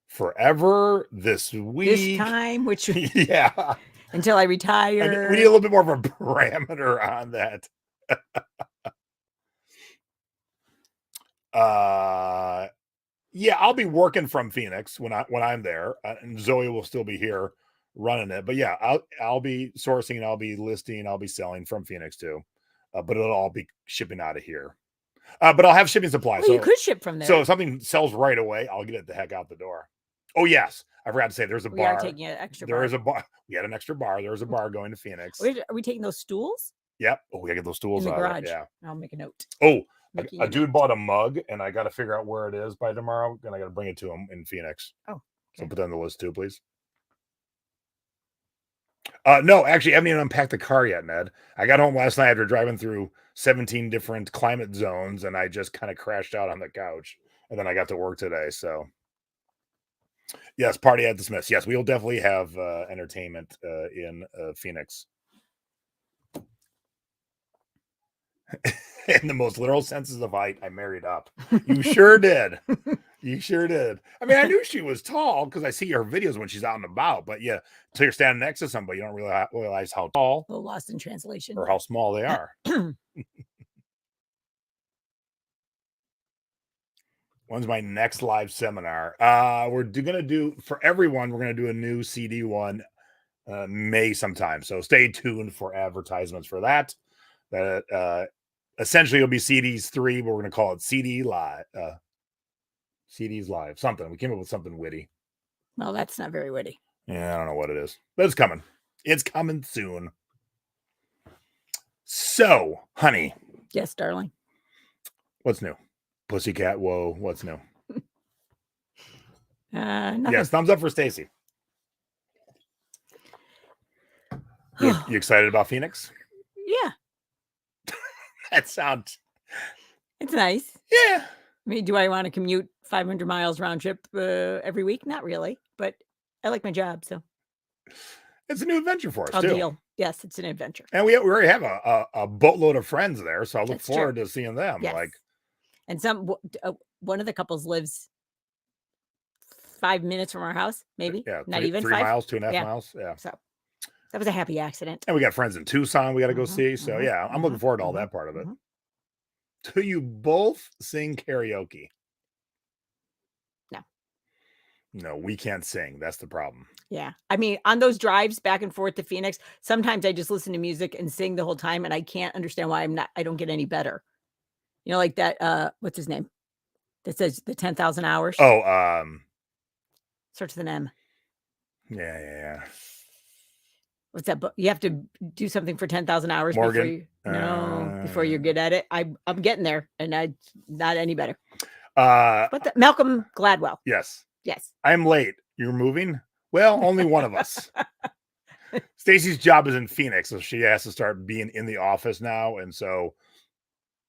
forever? This week? This time? Which yeah. Until I retire. We need a little bit more of a parameter on that. Yeah, I'll be working from Phoenix when I'm there, and Zoe will still be here running it. But yeah, I'll be sourcing, I'll be listing, I'll be selling from Phoenix too. But it'll all be shipping out of here. But I'll have shipping supplies. Well, so you could ship from there. So if something sells right away, I'll get it the heck out the door. Oh yes, I forgot to say there's a bar. We are taking an extra bar. There is a bar. We had an extra bar. There's a bar going to Phoenix. Are we taking those stools? Yep. Oh, we gotta get those stools in the out. garage. Yeah. I'll make a note. Oh, a dude bought a mug, and I got to figure out where it is by tomorrow, and I got to bring it to him in Phoenix. Oh, okay. So put that on the list too, please. No, actually, I haven't even unpacked the car yet, Ned. I got home last night after driving through 17 different climate zones, and I just kind of crashed out on the couch, and then I got to work today. So Yes, party at the Smiths. Yes, we will definitely have entertainment in Phoenix. In the most literal senses of height, I married up. You sure did. You sure did. I mean, I knew she was tall because I see her videos when she's out and about. But yeah, until you're standing next to somebody, you don't realize how tall A little lost in translation. or how small they are. When's my next live seminar? We're gonna do for everyone. We're gonna do a new CD one May sometime. So stay tuned for advertisements for that. That essentially it'll be CDs 3, but we're gonna call it CD Live. CDs Live. Something. We came up with something witty. Well, that's not very witty. Yeah, I don't know what it is, but it's coming. It's coming soon. So, honey. Yes, darling. What's new? Pussycat. Whoa. What's new? Nothing. Yes, thumbs up for Stacy. You excited about Phoenix? Yeah. That sounds. It's nice. Yeah. I mean, do I want to commute 500 miles round trip every week? Not really, but I like my job, so it's a new adventure for us. I'll too. deal. Yes, it's an adventure, and we already have a boatload of friends there, so I look forward to seeing them. Yes. Like, and one of the couples lives 5 minutes from our house, maybe. Yeah, not even 3 5 miles, 2.5 miles. Yeah. So that was a happy accident. And we got friends in Tucson we got to go see. So yeah, I'm looking forward to all that part of it. Do you both sing karaoke? No. No, we can't sing. That's the problem. Yeah. I mean, on those drives back and forth to Phoenix, sometimes I just listen to music and sing the whole time, and I can't understand why I don't get any better. You know, like that, what's his name? That says the 10,000 hours. Oh, starts with an M. Yeah. What's that book? You have to do something for 10,000 hours Morgan? before you're good at it. I'm getting there, and I'm not any better. But Malcolm Gladwell. Yes. Yes. I'm late. You're moving? Well, only one of us. Stacy's job is in Phoenix, so she has to start being in the office now. And so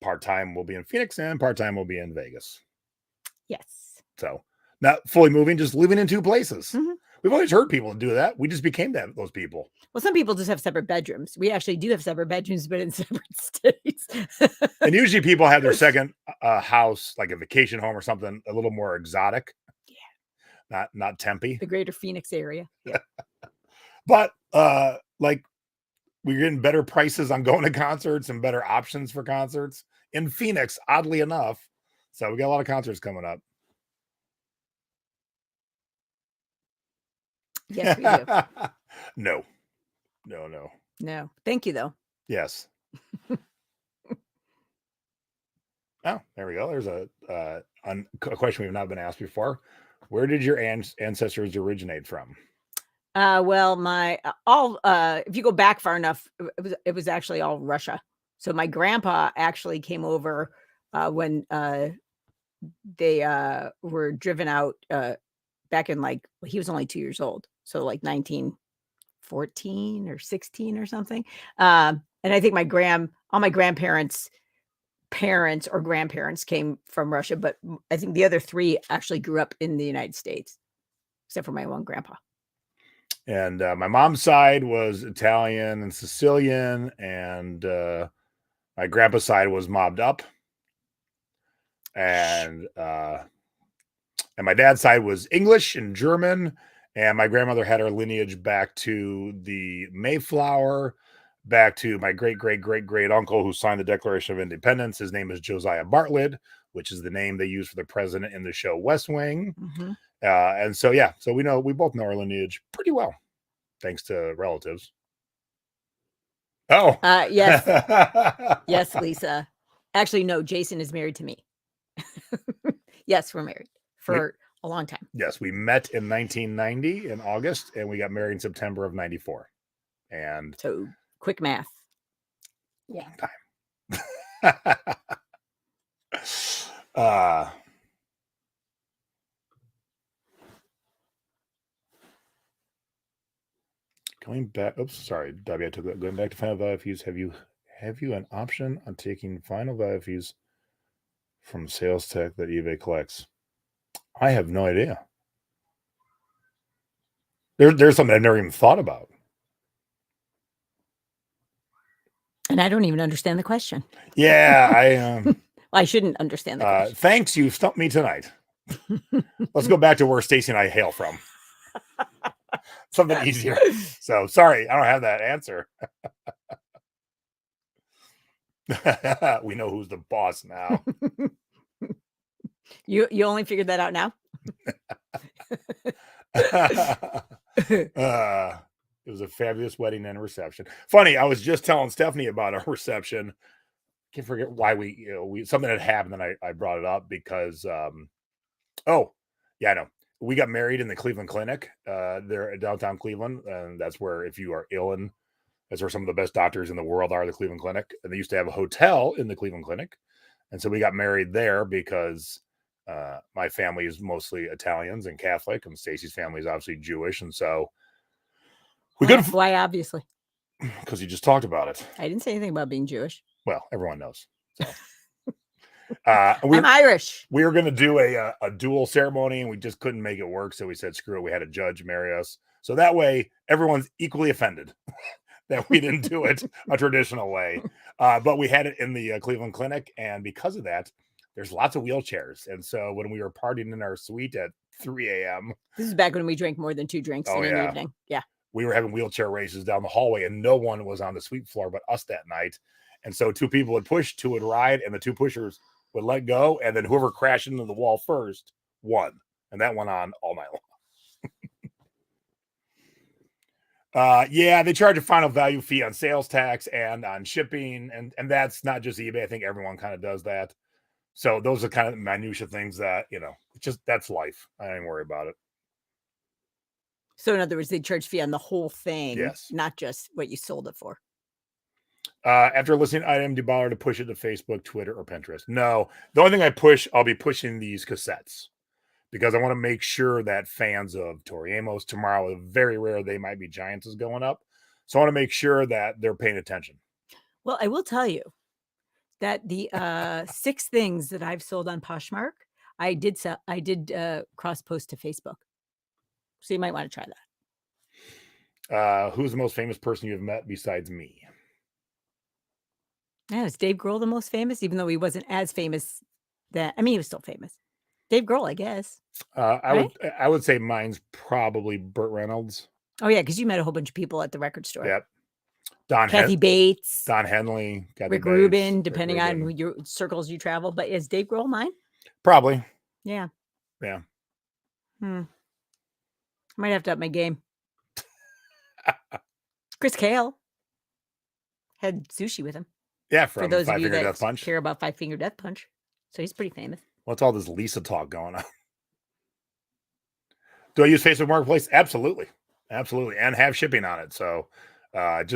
part-time will be in Phoenix and part-time will be in Vegas. Yes. So not fully moving, just living in 2 places. We've always heard people do that. We just became those people. Well, some people just have separate bedrooms. We actually do have separate bedrooms, but in separate states. And usually people have their second house, like a vacation home or something, a little more exotic. Yeah. Not Tempe. The greater Phoenix area. Yeah. But like we're getting better prices on going to concerts and better options for concerts in Phoenix, oddly enough. So we got a lot of concerts coming up. Yes, we do. No. No. Thank you, though. Yes. Oh, there we go. There's a question we've not been asked before. Where did your ancestors originate from? Well, if you go back far enough, it was actually all Russia. So my grandpa actually came over when they were driven out back in he was only 2 years old. So like 1914 or 16 or something. And I think all my grandparents' parents or grandparents came from Russia, but I think the other 3 actually grew up in the United States, except for my one grandpa. And my mom's side was Italian and Sicilian, and my grandpa's side was mobbed up. And my dad's side was English and German. And my grandmother had her lineage back to the Mayflower, back to my great uncle who signed the Declaration of Independence. His name is Josiah Bartlett, which is the name they use for the president in the show West Wing. And so, yeah, so we both know our lineage pretty well, thanks to relatives. Oh, yes. Yes, Lisa. Actually, no, Jason is married to me. Yes, we're married for a long time. Yes, we met in 1990 in August, and we got married in September of 94. And so quick math. Long time. Going back, oops, sorry, Debbie, I took that. Going back to final value fees, have you an option on taking final value fees from sales tech that eBay collects? I have no idea. There's something I've never even thought about. And I don't even understand the question. Yeah, Well, I shouldn't understand the question. thanks, you stumped me tonight. Let's go back to where Stacy and I hail from. Something easier. So sorry, I don't have that answer. We know who's the boss now. You only figured that out now? It was a fabulous wedding and reception. Funny, I was just telling Stephanie about our reception. Can't forget why we something had happened and I brought it up because oh yeah, I know. We got married in the Cleveland Clinic there at downtown Cleveland, and that's where if you are ill, and that's where some of the best doctors in the world are, the Cleveland Clinic. And they used to have a hotel in the Cleveland Clinic, and so we got married there because my family is mostly Italians and Catholic, and Stacy's family is obviously Jewish, and so we could why obviously because you just talked about it. I didn't say anything about being Jewish. Well, everyone knows. So. I'm Irish. We were going to do a dual ceremony, and we just couldn't make it work. So we said, screw it. We had a judge marry us. So that way, everyone's equally offended that we didn't do it a traditional way. But we had it in the Cleveland Clinic. And because of that, there's lots of wheelchairs. And so when we were partying in our suite at 3 a.m. This is back when we drank more than 2 drinks in an evening. Yeah. We were having wheelchair races down the hallway, and no one was on the suite floor but us that night. And so 2 people would push, 2 would ride, and the 2 pushers would let go, and then whoever crashed into the wall first won. And that went on all night long. Yeah, they charge a final value fee on sales tax and on shipping, and that's not just eBay. I think everyone kind of does that. So those are kind of minutia things that, just that's life. I don't even worry about it. So in other words, they charge fee on the whole thing, yes, not just what you sold it for. After listing an item, do you bother to push it to Facebook, Twitter, or Pinterest? No. The only thing I'll be pushing these cassettes because I want to make sure that fans of Tori Amos tomorrow, very rare, They Might Be Giants is going up. So I want to make sure that they're paying attention. Well, I will tell you that the 6 things that I've sold on Poshmark, I did cross post to Facebook. So you might want to try that. Who's the most famous person you've met besides me? Yeah, is Dave Grohl the most famous, even though he wasn't as famous he was still famous. Dave Grohl, I guess. I would say mine's probably Burt Reynolds. Oh yeah, because you met a whole bunch of people at the record store. Yep. Kathy Bates, Don Henley, Rick Rubin, depending on your circles you travel. But is Dave Grohl mine? Probably. Yeah. Yeah. I might have to up my game. Chris Kale had sushi with him. Yeah, for those of you that care about Five Finger Death Punch. So he's pretty famous. What's all this Lisa talk going on? Do I use Facebook Marketplace? Absolutely. Absolutely. And have shipping on it. So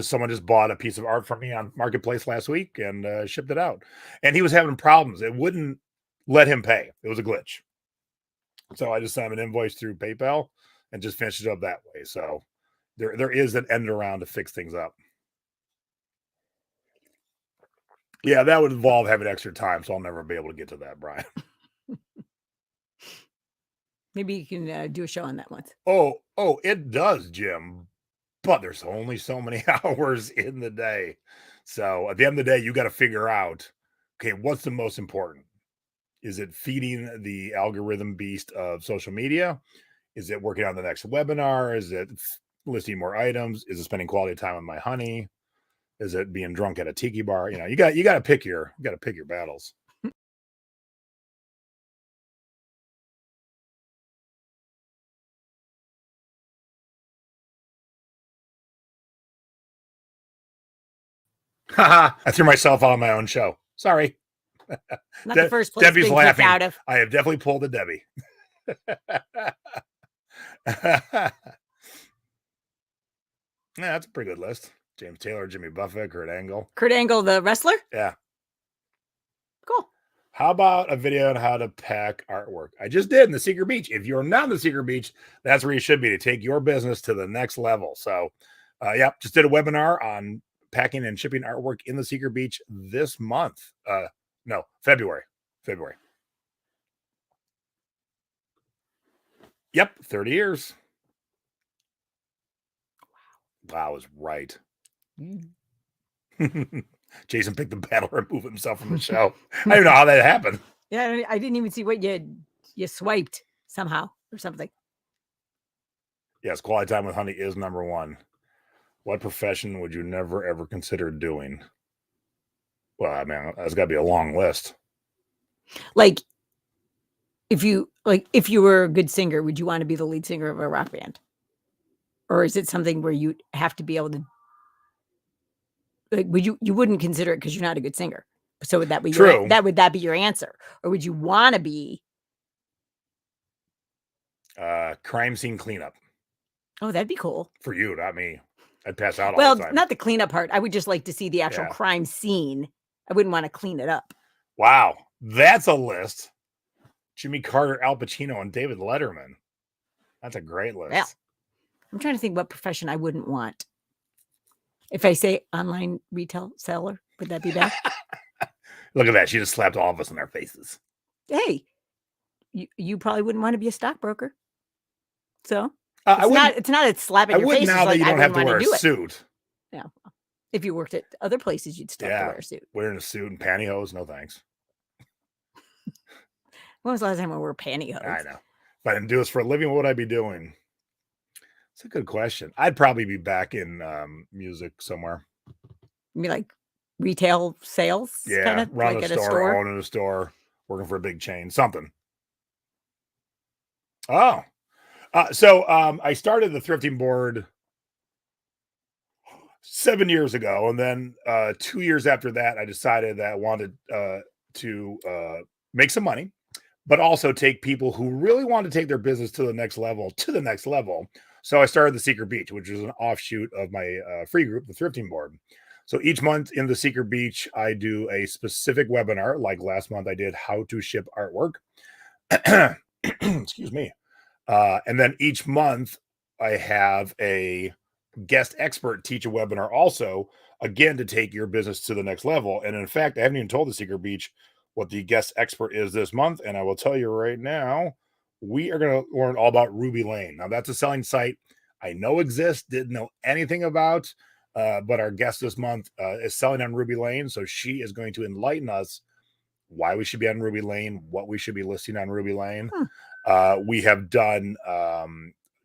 someone just bought a piece of art from me on Marketplace last week and shipped it out. And he was having problems. It wouldn't let him pay. It was a glitch. So I just sent him an invoice through PayPal and just finished it up that way. So there is an end around to fix things up. Yeah, that would involve having extra time, so I'll never be able to get to that, Brian. Maybe you can do a show on that once. Oh, it does, Jim. But there's only so many hours in the day. So at the end of the day, you got to figure out, okay, what's the most important? Is it feeding the algorithm beast of social media? Is it working on the next webinar? Is it listing more items? Is it spending quality time with my honey? Is it being drunk at a tiki bar? You got to pick your battles. Haha, I threw myself out on my own show. Sorry. Not the first place Debbie's laughing. Out of. I have definitely pulled a Debbie. Yeah, that's a pretty good list. James Taylor, Jimmy Buffett, Kurt Angle. Kurt Angle, the wrestler? Yeah. Cool. How about a video on how to pack artwork? I just did in the Secret Beach. If you're not in the Secret Beach, that's where you should be to take your business to the next level. So, just did a webinar on packing and shipping artwork in the Secret Beach this month. February. Yep, 30 years. Wow, I was right. Mm. Jason picked the battle to remove himself from the show. I don't even know how that happened. Yeah, I didn't even see what you swiped somehow or something. Yes, quality time with honey is number one. What profession would you never ever consider doing? Well, I mean, that's got to be a long list. Like if you were a good singer, would you want to be the lead singer of a rock band? Or is it something where you have to be able to, like, you wouldn't consider it because you're not a good singer? So would that be True. would that be your answer? Or would you want to be? Crime scene cleanup Oh, that'd be cool. for you, not me. I'd pass out all Well, the time. not the cleanup part. I would just like to see the actual crime scene. I wouldn't want to clean it up. Wow, that's a list. Jimmy Carter, Al Pacino, and David Letterman. That's a great list. Yeah. I'm trying to think what profession I wouldn't want. If I say online retail seller, would that be bad? Look at that. She just slapped all of us in our faces. Hey, you probably wouldn't want to be a stockbroker. So it's not a slap in your face. Now that you don't have to wear a suit. Yeah. If you worked at other places, you'd still have to wear a suit. Wearing a suit and pantyhose, no thanks. When was the last time I wore pantyhose? I know. If I didn't do this for a living, what would I be doing? It's a good question. I'd probably be back in music somewhere. You mean like retail sales? Yeah, kind of run like a at store, owning a store, working for a big chain, something. Oh, so I started the thrifting board 7 years ago, and then 2 years after that, I decided that I wanted to make some money, but also take people who really want to take their business to the next level. So I started the Secret Beach, which is an offshoot of my free group, the Thrifting Board. So each month in the Secret Beach, I do a specific webinar. Like last month, I did how to ship artwork. Excuse me. And then each month, I have a guest expert teach a webinar also, again, to take your business to the next level. And in fact, I haven't even told the Secret Beach what the guest expert is this month. And I will tell you right now, we are going to learn all about Ruby Lane. Now, that's a selling site I know exists, didn't know anything about, but our guest this month is selling on Ruby Lane. So she is going to enlighten us why we should be on Ruby Lane, what we should be listing on Ruby Lane. We have done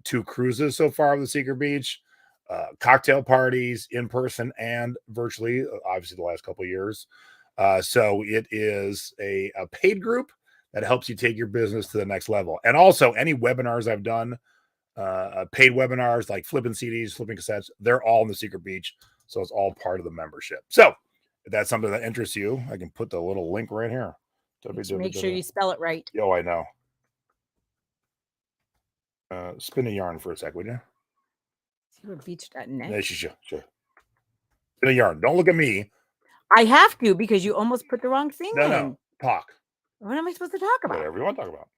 2 cruises so far of the Secret Beach, cocktail parties in person and virtually, obviously the last couple of years. So it is a paid group that helps you take your business to the next level. And also any webinars I've done, paid webinars like flipping CDs, flipping cassettes, they're all in the Secret Beach. So it's all part of the membership. So if that's something that interests you, I can put the little link right here. Make sure you spell it right. Oh, I know. Spin a yarn for a sec, would you? Beach.net. Yeah, sure. Spin a yarn. Don't look at me. I have to because you almost put the wrong thing in. No. Talk. What am I supposed to talk about? Whatever you want to talk about.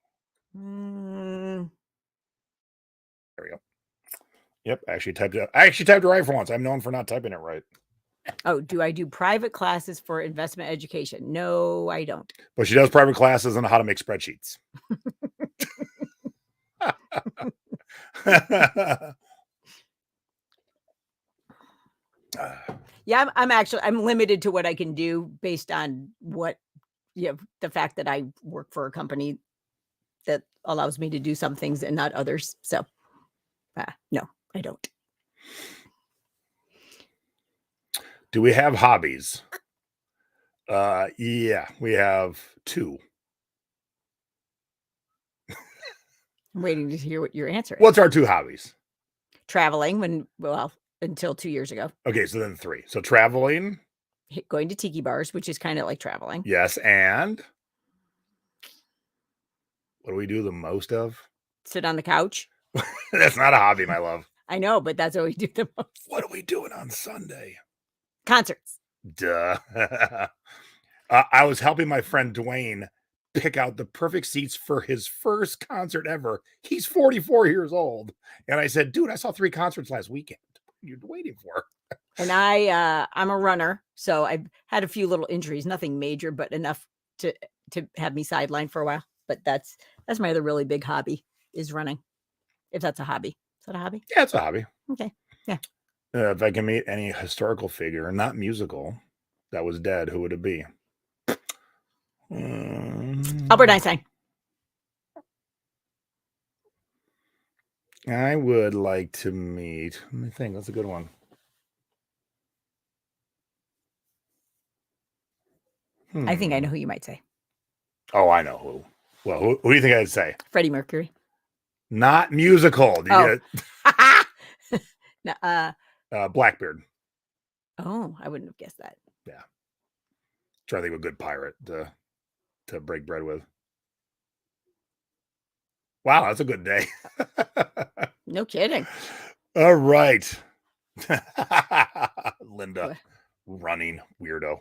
There we go. Yep, I actually typed it right for once. I'm known for not typing it right. Oh, do I do private classes for investment education? No, I don't. But she does private classes on how to make spreadsheets. Yeah, I'm limited to what I can do based on the fact that I work for a company that allows me to do some things and not others. So no, I don't. Do we have hobbies? Yeah, we have 2. I'm waiting to hear what your answer is. What's our 2 hobbies? Traveling until 2 years ago. Okay, so then 3. So traveling. Going to tiki bars, which is kind of like traveling. Yes, and what do we do the most of? Sit on the couch. That's not a hobby, my love. I know, but that's what we do the most. What are we doing on Sunday? Concerts. Duh. I was helping my friend Dwayne pick out the perfect seats for his first concert ever. He's 44 years old. And I said, dude, I saw 3 concerts last weekend. What are you waiting for? And I'm a runner. So I've had a few little injuries, nothing major, but enough to have me sidelined for a while. But that's my other really big hobby is running. If that's a hobby. Is that a hobby? Yeah, it's a hobby. Okay. Yeah. If I can meet any historical figure, not musical, that was dead, who would it be? Albert Einstein. I would like to meet. Let me think. That's a good one. I think I know who you might say. Oh, I know who. Well, who do you think I'd say? Freddie Mercury. Not musical. Do you get no, Blackbeard. Oh, I wouldn't have guessed that. Yeah. Trying to think of a good pirate to break bread with. Wow, that's a good day. No kidding. All right. Linda, running weirdo.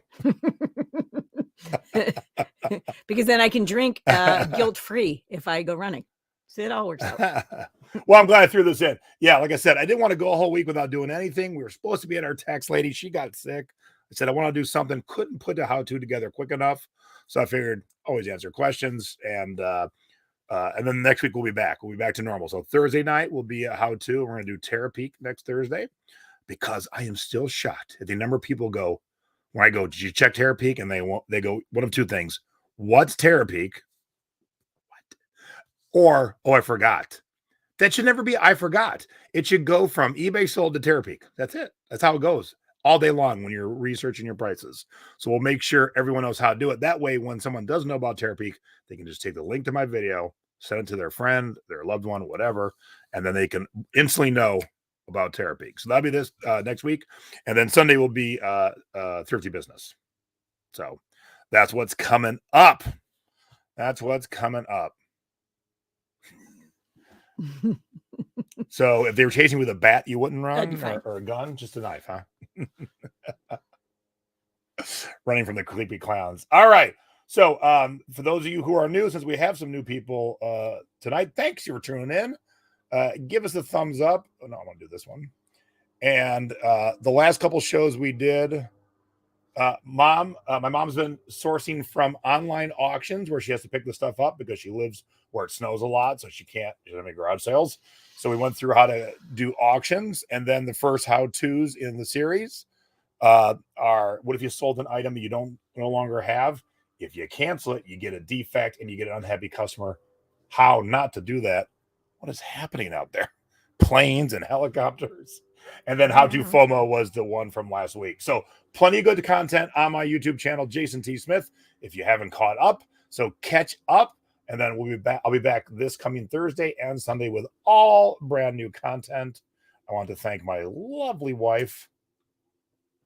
Because then I can drink guilt-free if I go running. So it all works out. Well, I'm glad I threw this in. Yeah, like I said, I didn't want to go a whole week without doing anything. We were supposed to be at our tax lady. She got sick. I said, I want to do something. Couldn't put the how-to together quick enough. So I figured always answer questions. And then next week we'll be back. We'll be back to normal. So Thursday night will be a how-to. We're going to do Terra Peak next Thursday because I am still shocked at the number of people go, when I go, did you check Terra Peak? And they go, one of two things. What's Terra Peak? What? Or, oh, I forgot. That should never be, I forgot. It should go from eBay sold to Terra Peak. That's it. That's how it goes all day long when you're researching your prices. So we'll make sure everyone knows how to do it. That way, when someone doesn't know about Terra Peak, they can just take the link to my video, send it to their friend, their loved one, whatever, and then they can instantly know about Terra Peak. So that'll be this next week. And then Sunday will be Thrifty Business. So that's what's coming up. That's what's coming up. So if they were chasing with a bat, you wouldn't run, or a gun, just a knife, huh? Running from the creepy clowns. All right. So for those of you who are new, since we have some new people tonight, thanks for tuning in. Give us a thumbs up. Oh, no, I want to do this one. And the last couple shows we did, my mom's been sourcing from online auctions where she has to pick the stuff up because she lives where it snows a lot, so she doesn't make garage sales. So we went through how to do auctions, and then the first how-tos in the series are what if you sold an item you no longer have? If you cancel it, you get a defect and you get an unhappy customer. How not to do that? What is happening out there? Planes and helicopters. And then how to FOMO was the one from last week. So plenty of good content on my YouTube channel, Jason T. Smith, if you haven't caught up. So catch up. And then we'll be back. I'll be back this coming Thursday and Sunday with all brand new content. I want to thank my lovely wife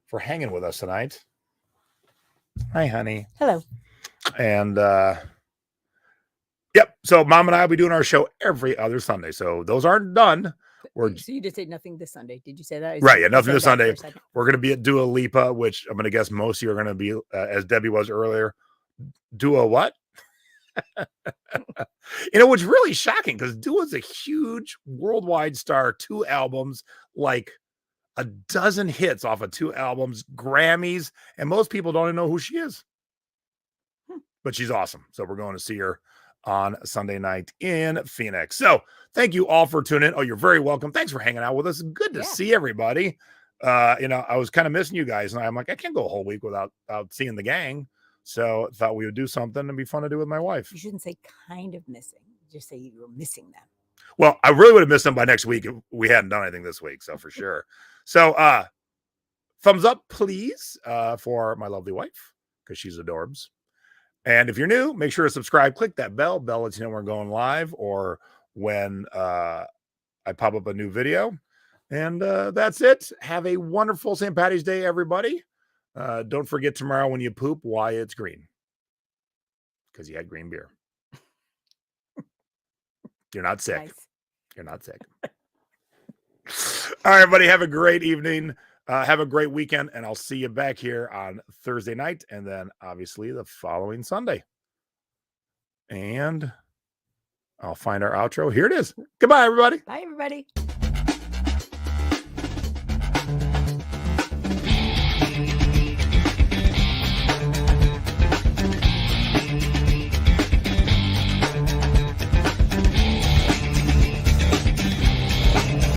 for hanging with us tonight. Hi, honey. Hello. And yep. So Mom and I will be doing our show every other Sunday. So those aren't done. So you just say nothing this Sunday. Did you say that? Right. Yeah. Nothing this Sunday. We're going to be at Dua Lipa, which I'm going to guess most of you are going to be, as Debbie was earlier. Dua what? What's really shocking because Dua's a huge worldwide star, 2 albums, like a dozen hits off of 2 albums, Grammys, and most people don't even know who she is. But she's awesome. So we're going to see her on Sunday night in Phoenix. So thank you all for tuning in. Oh, you're very welcome. Thanks for hanging out with us. Good to see everybody. I was kind of missing you guys, and I'm like, I can't go a whole week without seeing the gang. So I thought we would do something and be fun to do with my wife. You shouldn't say kind of missing. Just say you were missing them. Well, I really would have missed them by next week if we hadn't done anything this week. So for sure. So thumbs up, please, for my lovely wife, because she's adorbs. And if you're new, make sure to subscribe. Click that bell. Bell lets you know we're going live or when I pop up a new video. And that's it. Have a wonderful St. Paddy's Day, everybody. Don't forget tomorrow when you poop why it's green. Because you had green beer. You're not sick. Nice. You're not sick. All right, everybody. Have a great evening. Have a great weekend. And I'll see you back here on Thursday night. And then obviously the following Sunday. And I'll find our outro. Here it is. Goodbye, everybody. Bye, everybody.